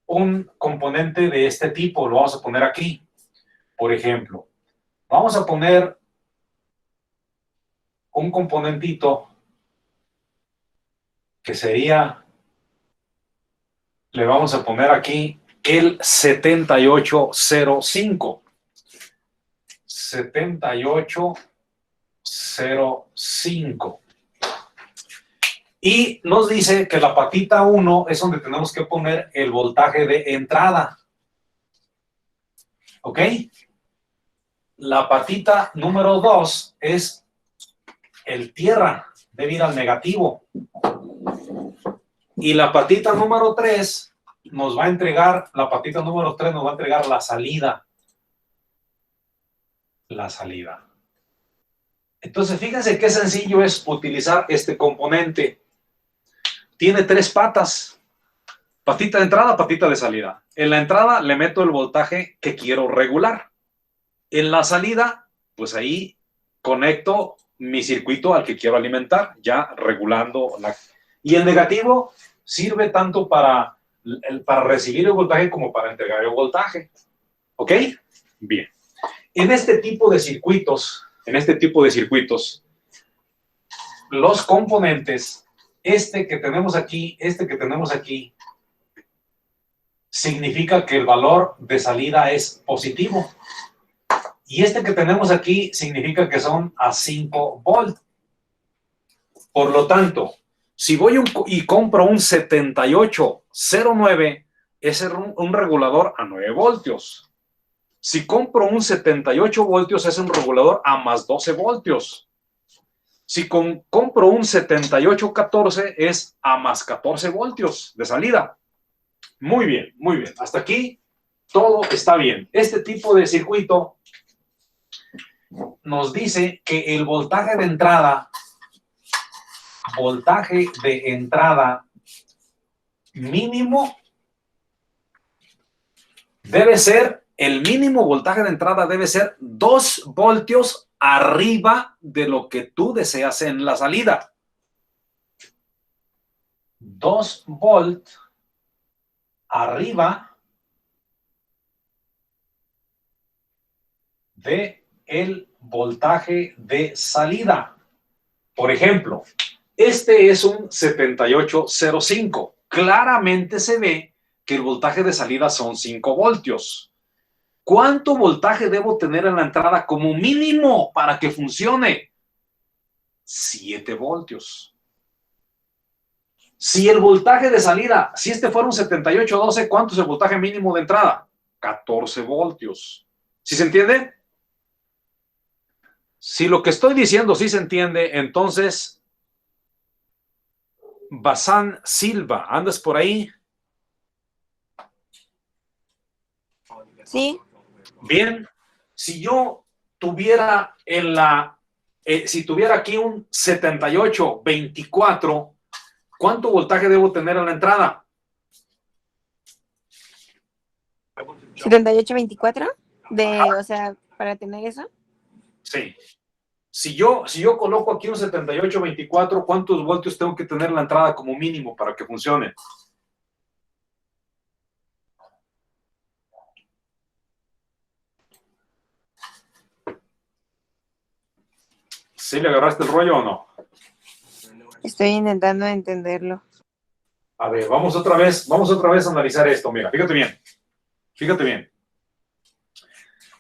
un componente de este tipo. Lo vamos a poner aquí. Por ejemplo, vamos a poner un componentito que sería, le vamos a poner aquí el 7805. 7805. Y nos dice que la patita 1 es donde tenemos que poner el voltaje de entrada. ¿Ok? La patita número 2 es el tierra, debe ir al negativo. Y la patita número 3 nos va a entregar, la patita número 3 nos va a entregar la salida. La salida. Entonces, fíjense qué sencillo es utilizar este componente. Tiene 3 patas. Patita de entrada, patita de salida. En la entrada le meto el voltaje que quiero regular. En la salida, pues ahí conecto mi circuito al que quiero alimentar, ya regulando la... Y el negativo sirve tanto para recibir el voltaje como para entregar el voltaje. ¿Ok? Bien. En este tipo de circuitos, los componentes, este que tenemos aquí, significa que el valor de salida es positivo. Y este que tenemos aquí significa que son a 5 volts. Por lo tanto, si voy y compro un 7809, ese es un regulador a 9 voltios. Si compro un 78 voltios, es un regulador a más 12 voltios. Si compro un 7814, es a más 14 voltios de salida. Muy bien, muy bien. Hasta aquí todo está bien. Este tipo de circuito nos dice que el voltaje de entrada mínimo debe ser, el mínimo voltaje de entrada debe ser 2 voltios arriba de lo que tú deseas en la salida. 2 volts arriba de el voltaje de salida. Por ejemplo, este es un 7805. Claramente se ve que el voltaje de salida son 5 voltios. ¿Cuánto voltaje debo tener en la entrada como mínimo para que funcione? 7 voltios. Si el voltaje de salida, si este fuera un 7812, ¿cuánto es el voltaje mínimo de entrada? 14 voltios. ¿Sí se entiende? Si lo que estoy diciendo sí se entiende, entonces, Bazán Silva, ¿andas por ahí? Sí. Bien. Si yo tuviera si tuviera aquí un 7824, ¿cuánto voltaje debo tener en la entrada? 7824 o sea, para tener eso. Sí. Si yo coloco aquí un 7824, ¿cuántos voltios tengo que tener en la entrada como mínimo para que funcione? ¿Sí le agarraste el rollo o no? Estoy intentando entenderlo. A ver, vamos otra vez a analizar esto. Mira, fíjate bien. Fíjate bien.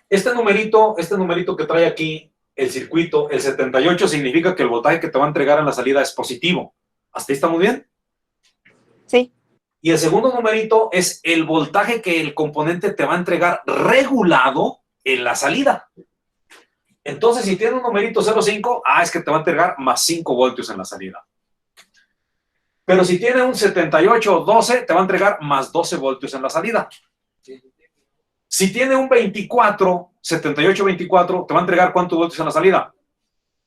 Este numerito que trae aquí el circuito, el 78, significa que el voltaje que te va a entregar en la salida es positivo. ¿Hasta ahí está muy bien? Sí. Y el segundo numerito es el voltaje que el componente te va a entregar regulado en la salida. Entonces, si tiene un numerito 0,5, es que te va a entregar más 5 voltios en la salida. Pero si tiene un 7812, te va a entregar más 12 voltios en la salida. Si tiene un 7824, te va a entregar ¿cuántos voltios en la salida?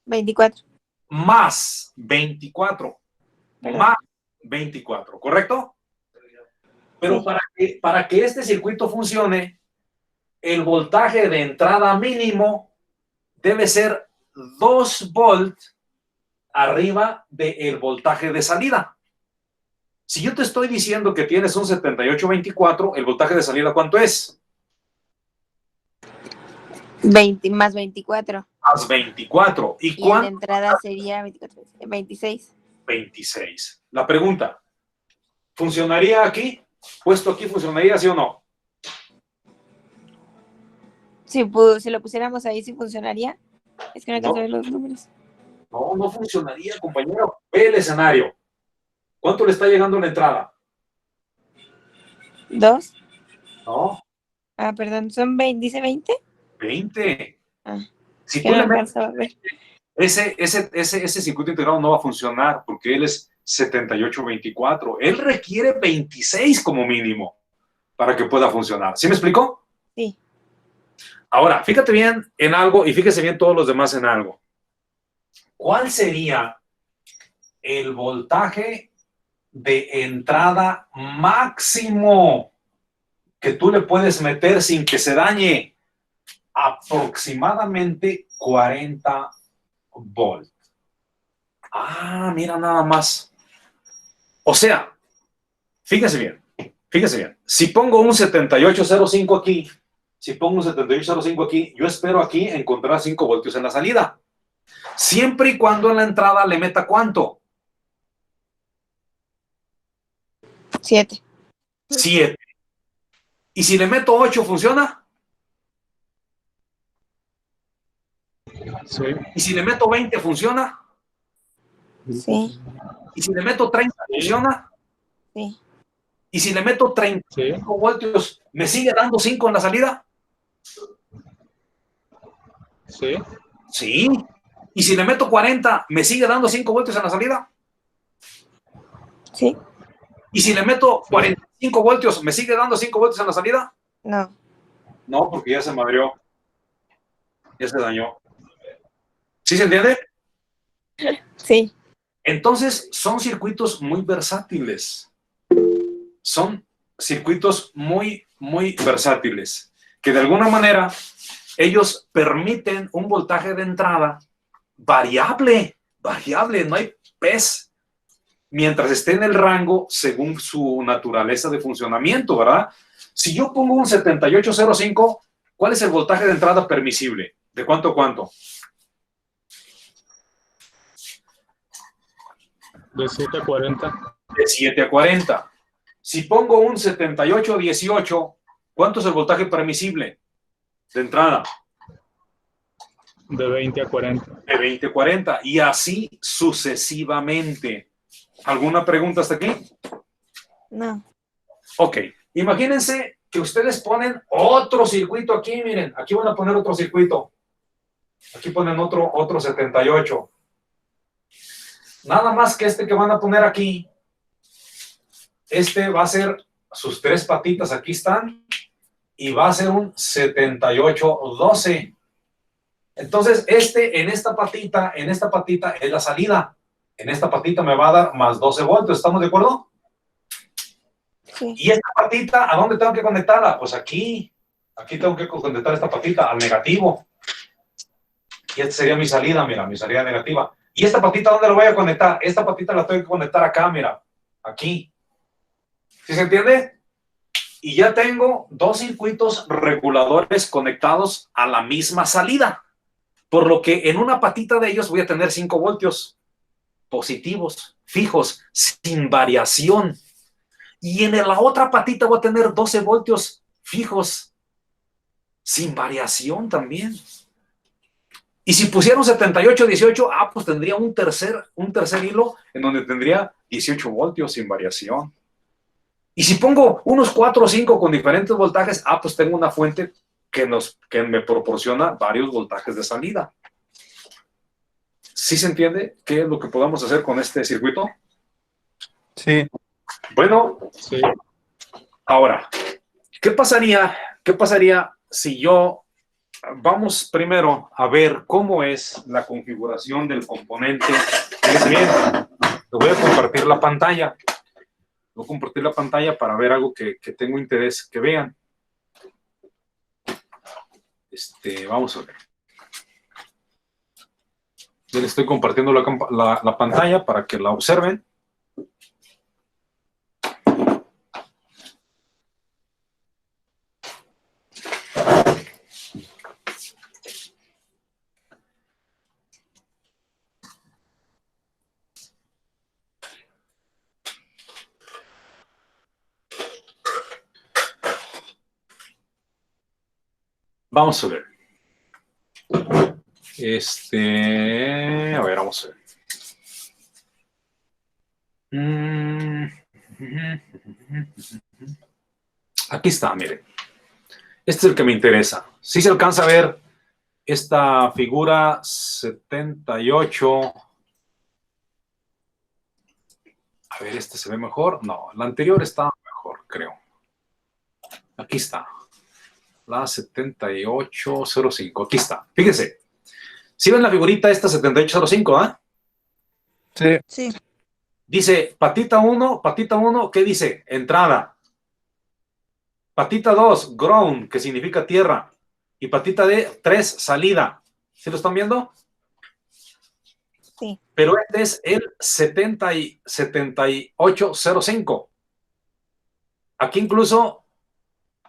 24. Más 24. Perdón. Más 24, ¿correcto? Pero Sí. para que este circuito funcione, el voltaje de entrada mínimo debe ser 2 volts arriba del voltaje de salida. Si yo te estoy diciendo que tienes un 7824, ¿el voltaje de salida cuánto es? 20 más 24. Más 24. ¿Y Y en la cuánto? entrada sería 24, 26. 26. La pregunta, ¿funcionaría aquí? ¿Puesto aquí funcionaría, sí o no? Si lo pusiéramos ahí, ¿sí funcionaría? Es que no alcanzo a ver los números. No, no funcionaría, compañero. Ve el escenario. ¿Cuánto le está llegando en la entrada? 2. No, Perdón, son 20, dice 20. 20. Si Que tú no le metes alcanzaba a ver. ese circuito integrado no va a funcionar porque él es 7824. Él requiere 26 como mínimo para que pueda funcionar. ¿Sí me explicó? Sí. Ahora, fíjate bien en algo y fíjese bien todos los demás en algo. ¿Cuál sería el voltaje de entrada máximo que tú le puedes meter sin que se dañe? Aproximadamente 40 volts. Mira nada más. O sea, fíjese bien. Si pongo un 7805 aquí, yo espero aquí encontrar 5 voltios en la salida. Siempre y cuando en la entrada le meta ¿cuánto? 7. 7. ¿Y si le meto 8, funciona? Sí. ¿Y si le meto 20, funciona? Sí. ¿Y si le meto 30, funciona? Sí. ¿Y si le meto 35 voltios, me sigue dando 5 en la salida? Sí. Sí. ¿Y si le meto 40, me sigue dando 5 voltios en la salida? Sí. ¿Y si le meto 45 voltios, me sigue dando 5 voltios en la salida? No. No, porque ya se madrió. Ya se dañó. ¿Sí se entiende? Sí. Entonces, son circuitos muy versátiles. Son circuitos muy, muy versátiles. Que de alguna manera, ellos permiten un voltaje de entrada variable, no hay PES, mientras esté en el rango según su naturaleza de funcionamiento, ¿verdad? Si yo pongo un 7805, ¿cuál es el voltaje de entrada permisible? ¿De cuánto a cuánto? De 7 a 40. De 7 a 40. Si pongo un 7818, ¿cuánto es el voltaje permisible de entrada? De 20 a 40. De 20 a 40. Y así sucesivamente. ¿Alguna pregunta hasta aquí? No. Ok. Imagínense que ustedes ponen otro circuito aquí, miren. Aquí van a poner otro circuito. Aquí ponen otro 78. Nada más que este que van a poner aquí, este va a ser sus 3 patitas, aquí están, y va a ser un 7812. Entonces, en esta patita es la salida. En esta patita me va a dar más 12 voltios, ¿estamos de acuerdo? Sí. Y esta patita, ¿a dónde tengo que conectarla? Pues aquí. Aquí tengo que conectar esta patita al negativo. Y esta sería mi salida, mira, mi salida negativa. ¿Y esta patita dónde la voy a conectar? Esta patita la tengo que conectar acá, mira. Aquí. ¿Sí se entiende? Y ya tengo 2 circuitos reguladores conectados a la misma salida. Por lo que en una patita de ellos voy a tener 5 voltios positivos, fijos, sin variación. Y en la otra patita voy a tener 12 voltios fijos, sin variación también. Y si pusieron 78, 18, pues tendría un tercer hilo en donde tendría 18 voltios sin variación. Y si pongo unos 4 o 5 con diferentes voltajes, pues tengo una fuente que me proporciona varios voltajes de salida. ¿Sí se entiende qué es lo que podamos hacer con este circuito? Sí. Bueno, Sí. ahora, ¿qué pasaría si yo... Vamos primero a ver cómo es la configuración del componente. Fíjense bien, les voy a compartir la pantalla. Voy a compartir la pantalla para ver algo que tengo interés que vean. Vamos a ver. Yo les estoy compartiendo la pantalla para que la observen. Vamos a ver. A ver, vamos a ver. Aquí está, miren. Este es el que me interesa. Si se alcanza a ver esta figura 78. A ver, ¿este se ve mejor? No, la anterior está mejor, creo. Aquí está. La 7805. Aquí está. Fíjense. ¿Sí ven la figurita esta 7805, ah? Sí. Sí. Dice patita 1, ¿qué dice? Entrada. Patita 2, ground, que significa tierra. Y patita 3, salida. ¿Sí lo están viendo? Sí. Pero este es el 7805. Aquí incluso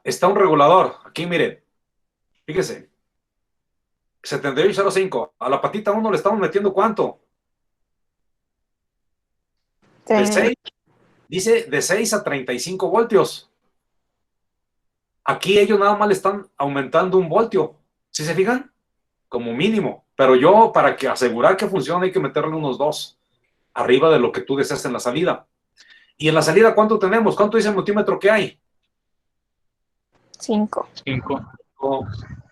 está un regulador. Aquí miren. Fíjese. 7805. A la patita 1 le estamos metiendo ¿cuánto? De 6. Dice de 6 a 35 voltios. Aquí ellos nada más le están aumentando 1 voltio. ¿Sí se fijan? Como mínimo. Pero yo, para asegurar que funcione, hay que meterle unos 2 arriba de lo que tú deseas en la salida. ¿Y en la salida cuánto tenemos? ¿Cuánto dice el multímetro que hay? 5.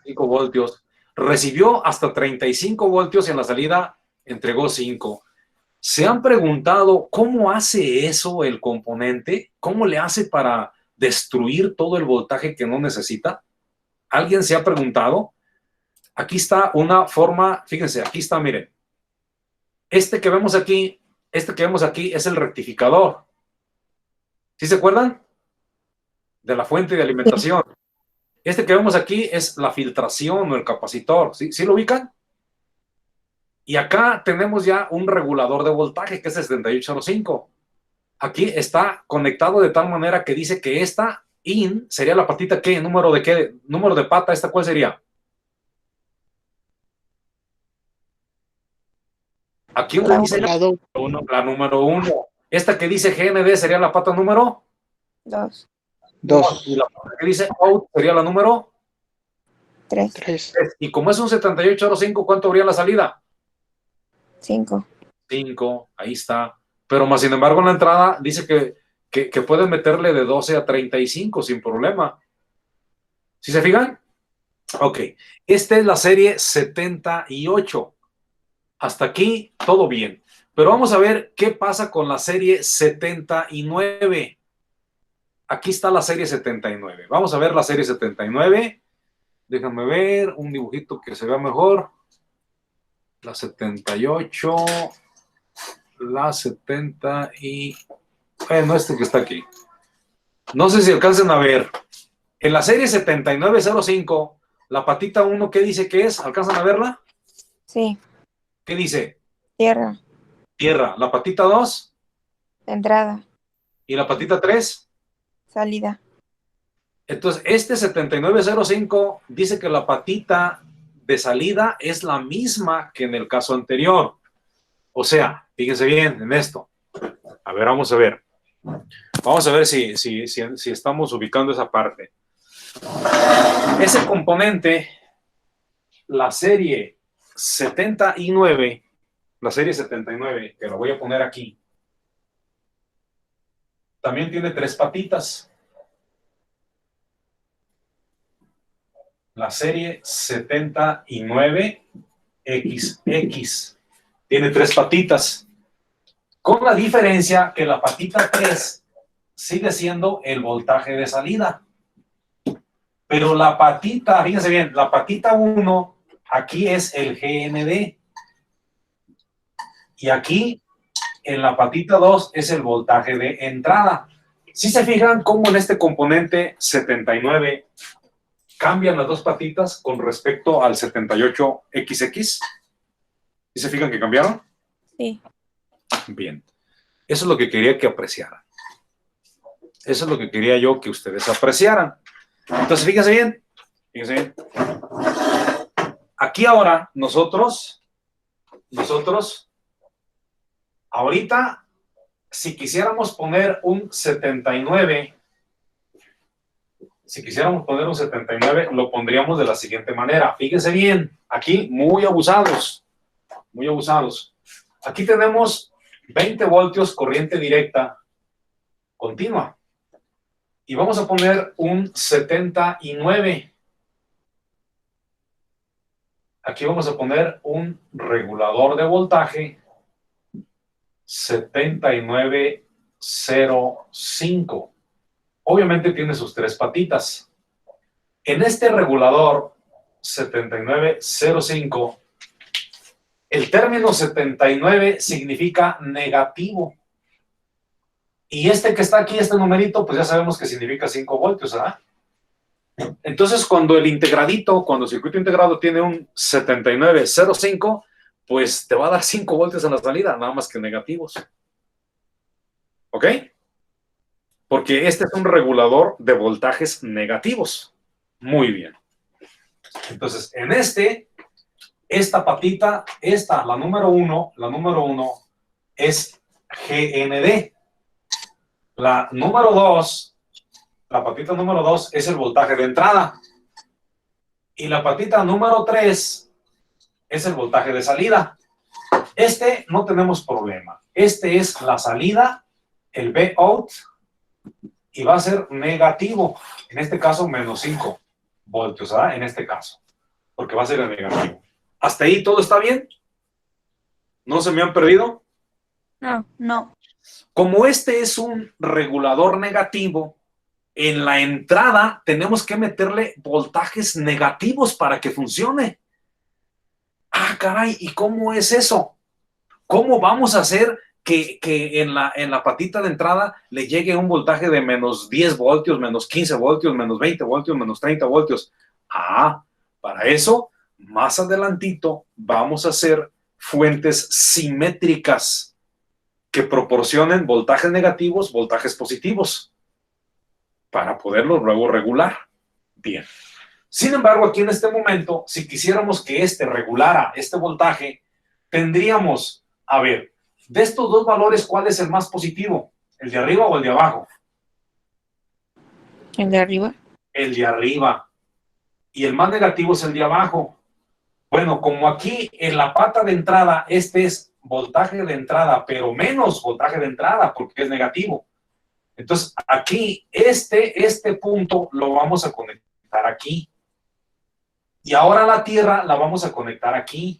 5 voltios. Recibió hasta 35 voltios y en la salida entregó 5. ¿Se han preguntado cómo hace eso el componente? ¿Cómo le hace para destruir todo el voltaje que no necesita? ¿Alguien se ha preguntado? Aquí está una forma, fíjense, aquí está, miren. Este que vemos aquí es el rectificador. ¿Sí se acuerdan? De la fuente de alimentación. Este que vemos aquí es la filtración o el capacitor. ¿Sí lo ubican? Y acá tenemos ya un regulador de voltaje que es el 7805. Aquí está conectado de tal manera que dice que esta in sería la patita ¿qué? ¿Número de qué? ¿Número de pata? ¿Esta cuál sería? Aquí La dice la número 1. Esta que dice GND sería la pata número 2. 2. Y la pata que dice out sería la número 3, 3. Y como es un 7805, ¿cuánto habría en la salida? 5. 5, ahí está. Pero más sin embargo en la entrada dice que pueden meterle de 12 a 35 sin problema. ¿Sí se fijan? Ok, esta es la serie 78. Hasta aquí todo bien. Pero vamos a ver qué pasa con la serie 79. Aquí está la serie 79. Vamos a ver la serie 79. Déjame ver un dibujito que se vea mejor. La 78. La 70 y... Bueno, este que está aquí. No sé si alcancen a ver. En la serie 7905, la patita 1, ¿qué dice que es? ¿Alcanzan a verla? Sí. ¿Qué dice? Tierra. Tierra. La patita 2 Entrada. y la patita 3. Salida. Entonces, este 7905 dice que la patita de salida es la misma que en el caso anterior. O sea, fíjense bien en esto. A ver, vamos a ver. Vamos a ver si estamos ubicando esa parte. Ese componente, la serie 79, que lo voy a poner aquí, también tiene 3 patitas. La serie 79XX tiene 3 patitas, con la diferencia que la patita 3 sigue siendo el voltaje de salida. Pero la patita, fíjense bien, la patita 1, aquí es el GND. Y aquí, en la patita 2, es el voltaje de entrada. ¿Sí se fijan cómo en este componente 79 cambian las 2 patitas con respecto al 78XX? ¿Sí se fijan que cambiaron? Sí. Bien. Eso es lo que quería que apreciaran. Eso es lo que quería yo que ustedes apreciaran. Entonces, fíjense bien. Fíjense bien. Aquí ahora, nosotros, ahorita, si quisiéramos poner un 79, lo pondríamos de la siguiente manera. Fíjense bien, aquí muy abusados. Aquí tenemos 20 voltios corriente directa continua. Y vamos a poner un 79. Aquí vamos a poner un regulador de voltaje 7905. Obviamente tiene sus 3 patitas. En este regulador 7905, el término 79 significa negativo. Y este que está aquí, este numerito, pues ya sabemos que significa 5 voltios, ¿verdad? Entonces, cuando el circuito integrado tiene un 7905, pues te va a dar 5 voltios en la salida, nada más que negativos. ¿Ok? Porque este es un regulador de voltajes negativos. Muy bien. Entonces, en esta patita, la número 1, es GND. La número 2, la patita número 2 es el voltaje de entrada. Y la patita número 3 es el voltaje de salida. No tenemos problema. Es la salida, el Vout, y va a ser negativo. En este caso, menos 5 voltios, ¿verdad? En este caso, porque va a ser el negativo. ¿Hasta ahí todo está bien? ¿No se me han perdido? No. Como este es un regulador negativo, en la entrada tenemos que meterle voltajes negativos para que funcione. Ah, caray, ¿y cómo es eso? ¿Cómo vamos a hacer que en la patita de entrada le llegue un voltaje de menos 10 voltios, menos 15 voltios, menos 20 voltios, menos 30 voltios? Ah, para eso, más adelantito, vamos a hacer fuentes simétricas que proporcionen voltajes negativos, voltajes positivos, para poderlo luego regular. Bien. Sin embargo, aquí en este momento, si quisiéramos que regulara este voltaje, tendríamos, a ver, de estos 2 valores, ¿cuál es el más positivo? ¿El de arriba o el de abajo? ¿El de arriba? El de arriba. y el más negativo es el de abajo. Bueno, como aquí en la pata de entrada, este es voltaje de entrada, pero menos voltaje de entrada porque es negativo. Entonces, aquí, este punto lo vamos a conectar aquí. Y ahora la tierra la vamos a conectar aquí.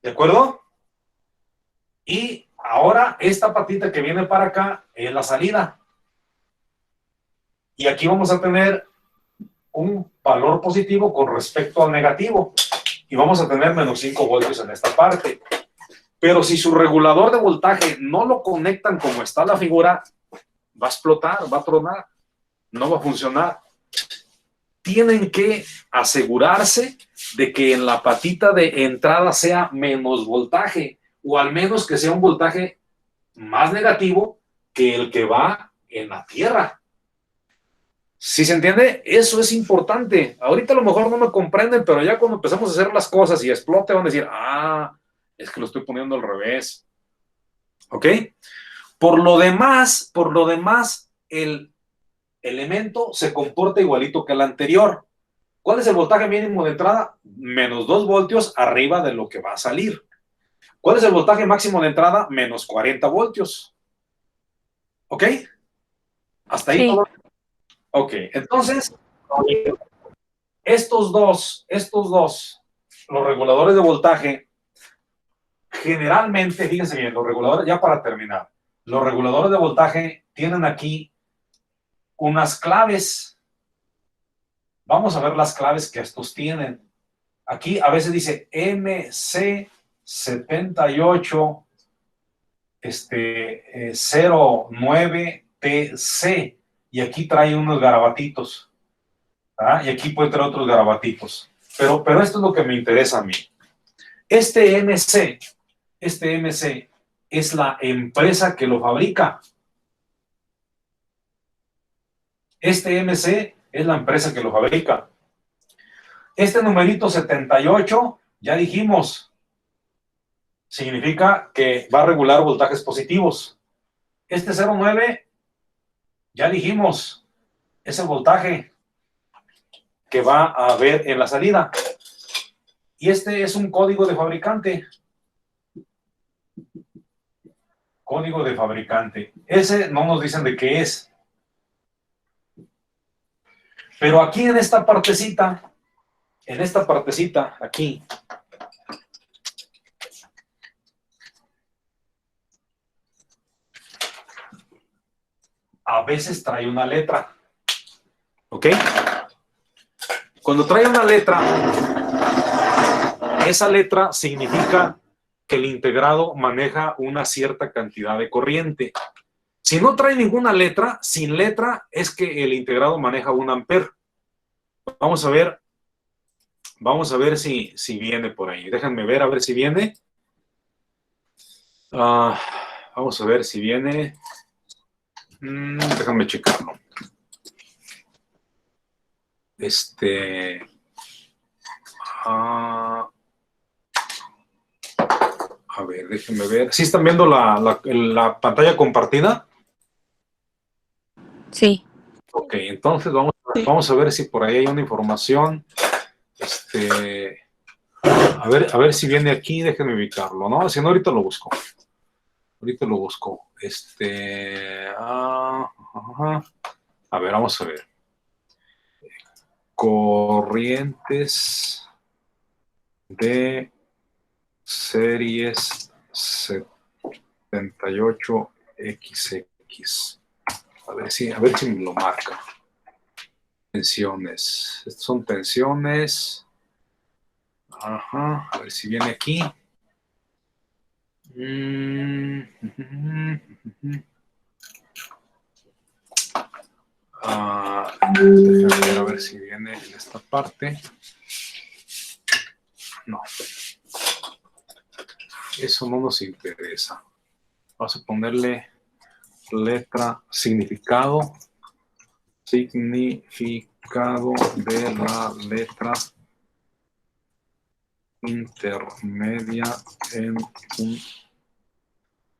¿De acuerdo? Y ahora esta patita que viene para acá es la salida. Y aquí vamos a tener un valor positivo con respecto al negativo. Y vamos a tener menos 5 voltios en esta parte. Pero si su regulador de voltaje no lo conectan como está la figura, va a explotar, va a tronar, no va a funcionar. Tienen que asegurarse de que en la patita de entrada sea menos voltaje, o al menos que sea un voltaje más negativo que el que va en la tierra. ¿Sí se entiende? Eso es importante. Ahorita a lo mejor no me comprenden, pero ya cuando empezamos a hacer las cosas y explote van a decir, es que lo estoy poniendo al revés. ¿Ok? Por lo demás, el elemento se comporta igualito que el anterior. ¿Cuál es el voltaje mínimo de entrada? Menos 2 voltios arriba de lo que va a salir. ¿Cuál es el voltaje máximo de entrada? Menos 40 voltios. ¿Ok? ¿Hasta ahí? Sí. Ok, entonces, estos dos, los reguladores de voltaje, generalmente, fíjense bien, los reguladores, ya para terminar, los reguladores de voltaje tienen aquí unas claves. Vamos a ver las claves que estos tienen. Aquí a veces dice MC78 09TC y aquí trae unos garabatitos. Y aquí puede traer otros garabatitos. Pero esto es lo que me interesa a mí. Este MC es la empresa que lo fabrica. Este MC es la empresa que lo fabrica. Este numerito 78, ya dijimos, significa que va a regular voltajes positivos. Este 09, ya dijimos, es el voltaje que va a haber en la salida. Y este es un código de fabricante. Código de fabricante. Ese no nos dicen de qué es. Pero aquí en esta partecita, aquí, a veces trae una letra. ¿Ok? Cuando trae una letra, esa letra significa que el integrado maneja una cierta cantidad de corriente. Si no trae ninguna letra, sin letra, es que el integrado maneja 1 amper. Vamos a ver si viene por ahí. Déjenme ver, a ver si viene. Vamos a ver si viene. Déjame checarlo. A ver, déjenme ver. ¿Sí están viendo la pantalla compartida? Sí. Ok, entonces vamos a ver si por ahí hay una información. A ver si viene aquí, déjenme ubicarlo, ¿no? Si no, ahorita lo busco. A ver, vamos a ver. Corrientes de series 78XX. A ver si me lo marca. Tensiones. Estas son tensiones. A ver si viene aquí. Déjame ver si viene en esta parte. No. Eso no nos interesa. Vamos a ponerle letra, significado. Significado de la letra intermedia en un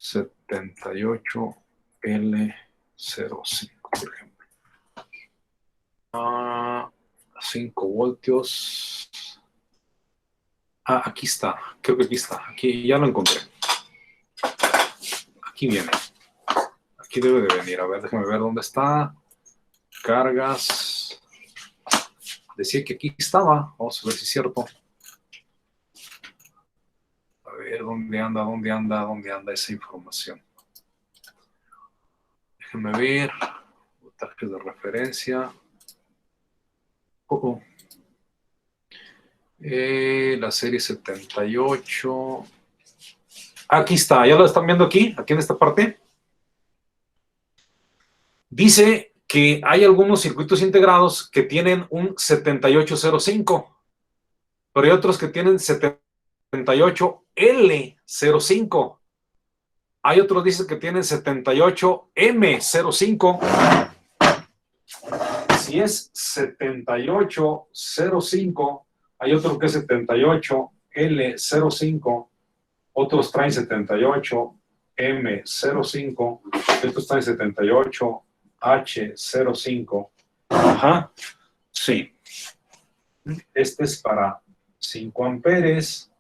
78L05, por ejemplo. 5 voltios. Ah, aquí está. Creo que aquí está. Aquí ya lo encontré. Aquí viene. Aquí debe de venir. A ver, déjame ver dónde está. Cargas. Decía que aquí estaba. Vamos a ver si es cierto. A ver, ¿dónde anda esa información? Déjenme ver. Voltajes de referencia. La serie 78. Aquí está. ¿Ya lo están viendo aquí? Aquí en esta parte. Dice que hay algunos circuitos integrados que tienen un 7805, pero hay otros que tienen 78L05. Hay otros dice que tienen 78M05. Si es 7805, hay otro que es 78L05, otros traen 78M05, estos traen 78H05. Ajá, sí. Este es para 5 amperes.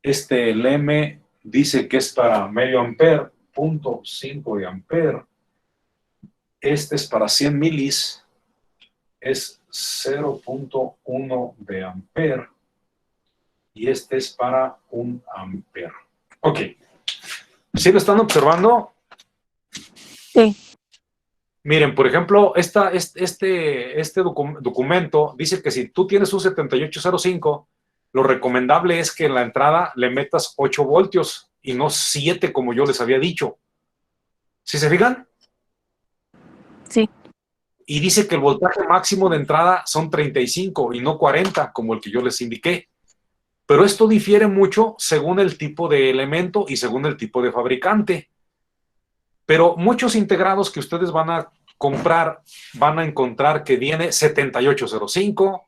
El M dice que es para medio amper, 0.5 de amper. Este es para 100 milis, es 0.1 de amper. Y este es para 1 amper. Ok. ¿Sí lo están observando? Sí. Miren, por ejemplo, este documento dice que si tú tienes un 7805, lo recomendable es que en la entrada le metas 8 voltios y no 7 como yo les había dicho. ¿Sí se fijan? Sí. Y dice que el voltaje máximo de entrada son 35 y no 40, como el que yo les indiqué. Pero esto difiere mucho según el tipo de elemento y según el tipo de fabricante. Pero muchos integrados que ustedes van a comprar van a encontrar que viene 7805,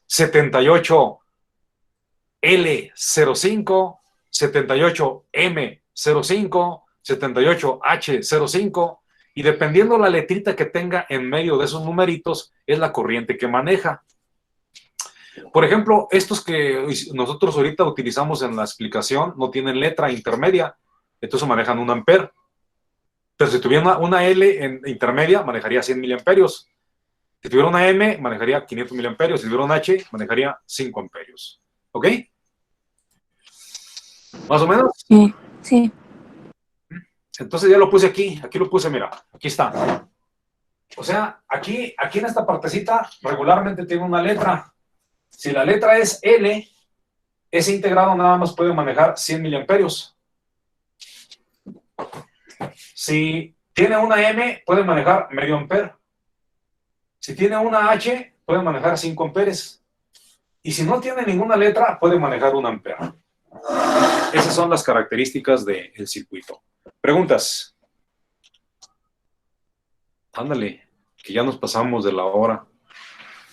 78L05, 78M05, 78H05, y dependiendo la letrita que tenga en medio de esos numeritos, es la corriente que maneja. Por ejemplo, estos que nosotros ahorita utilizamos en la explicación no tienen letra intermedia, entonces manejan 1 amper. Pero si tuviera una L en intermedia, manejaría 100 miliamperios. Si tuviera una M, manejaría 500 miliamperios. Si tuviera una H, manejaría 5 amperios. ¿Ok? ¿Más o menos? Sí. Sí. Entonces ya lo puse aquí. Aquí lo puse, mira. Aquí está. O sea, aquí en esta partecita regularmente tiene una letra. Si la letra es L, ese integrado nada más puede manejar 100 miliamperios. Si tiene una M, puede manejar medio amper. Si tiene una H, puede manejar 5 amperes. Y si no tiene ninguna letra, puede manejar 1 amper. Esas son las características del circuito. ¿Preguntas? Ándale, que ya nos pasamos de la hora.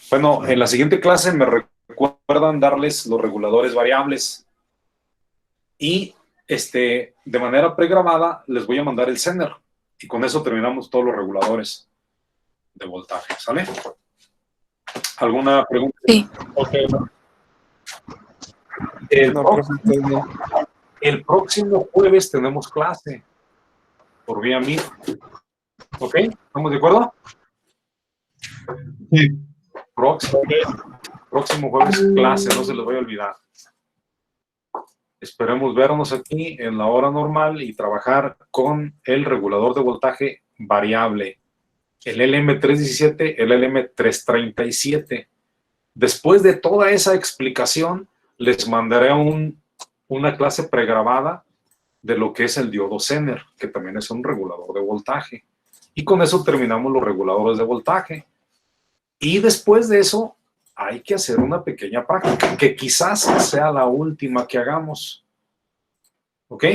Bueno, en la siguiente clase me recuerdan darles los reguladores variables. Y de manera pregrabada les voy a mandar el Zener. Y con eso terminamos todos los reguladores de voltaje. ¿Sale? ¿Alguna pregunta? Sí. Ok. El próximo jueves tenemos clase por vía Meet. ¿Ok? ¿Estamos de acuerdo? Sí. Próximo jueves clase, no se les vaya a olvidar. Esperemos vernos aquí en la hora normal y trabajar con el regulador de voltaje variable, el LM317, el LM337. Después de toda esa explicación, les mandaré una clase pregrabada de lo que es el diodo Zener, que también es un regulador de voltaje. Y con eso terminamos los reguladores de voltaje. Y después de eso, hay que hacer una pequeña práctica, que quizás sea la última que hagamos. ¿Ok?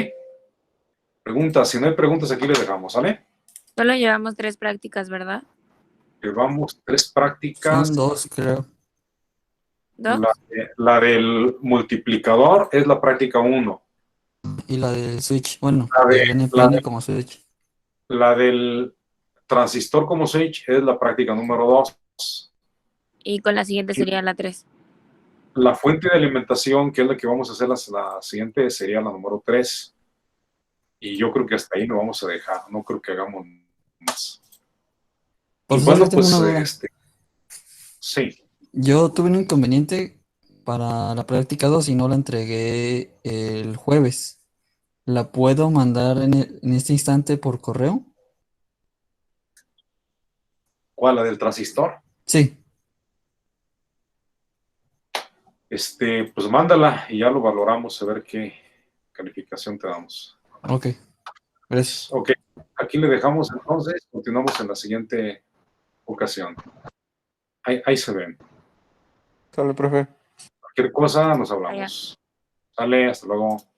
Preguntas. Si no hay preguntas, aquí les dejamos, ¿sale? Solo llevamos 3 prácticas, ¿verdad? Llevamos 3 prácticas. Son 2, creo. ¿2? La del multiplicador es la práctica 1. Y la del switch, bueno, La de- el N la plane de- como switch. La del transistor como switch es la práctica número 2. Y con la siguiente sería la 3. La fuente de alimentación, que es la que vamos a hacer la siguiente, sería la número 3. Y yo creo que hasta ahí lo vamos a dejar. No creo que hagamos más. Y Profesor, bueno, yo tengo pues, una duda. sí. Yo tuve un inconveniente para la práctica 2 y no la entregué el jueves. ¿La puedo mandar en este instante por correo? ¿Cuál? ¿La del transistor? Sí, Pues mándala y ya lo valoramos a ver qué calificación te damos. ok. Gracias. Ok, aquí le dejamos entonces. Continuamos en la siguiente ocasión. Ahí se ven. Sale, profe. Cualquier cosa nos hablamos. Sale, hasta luego.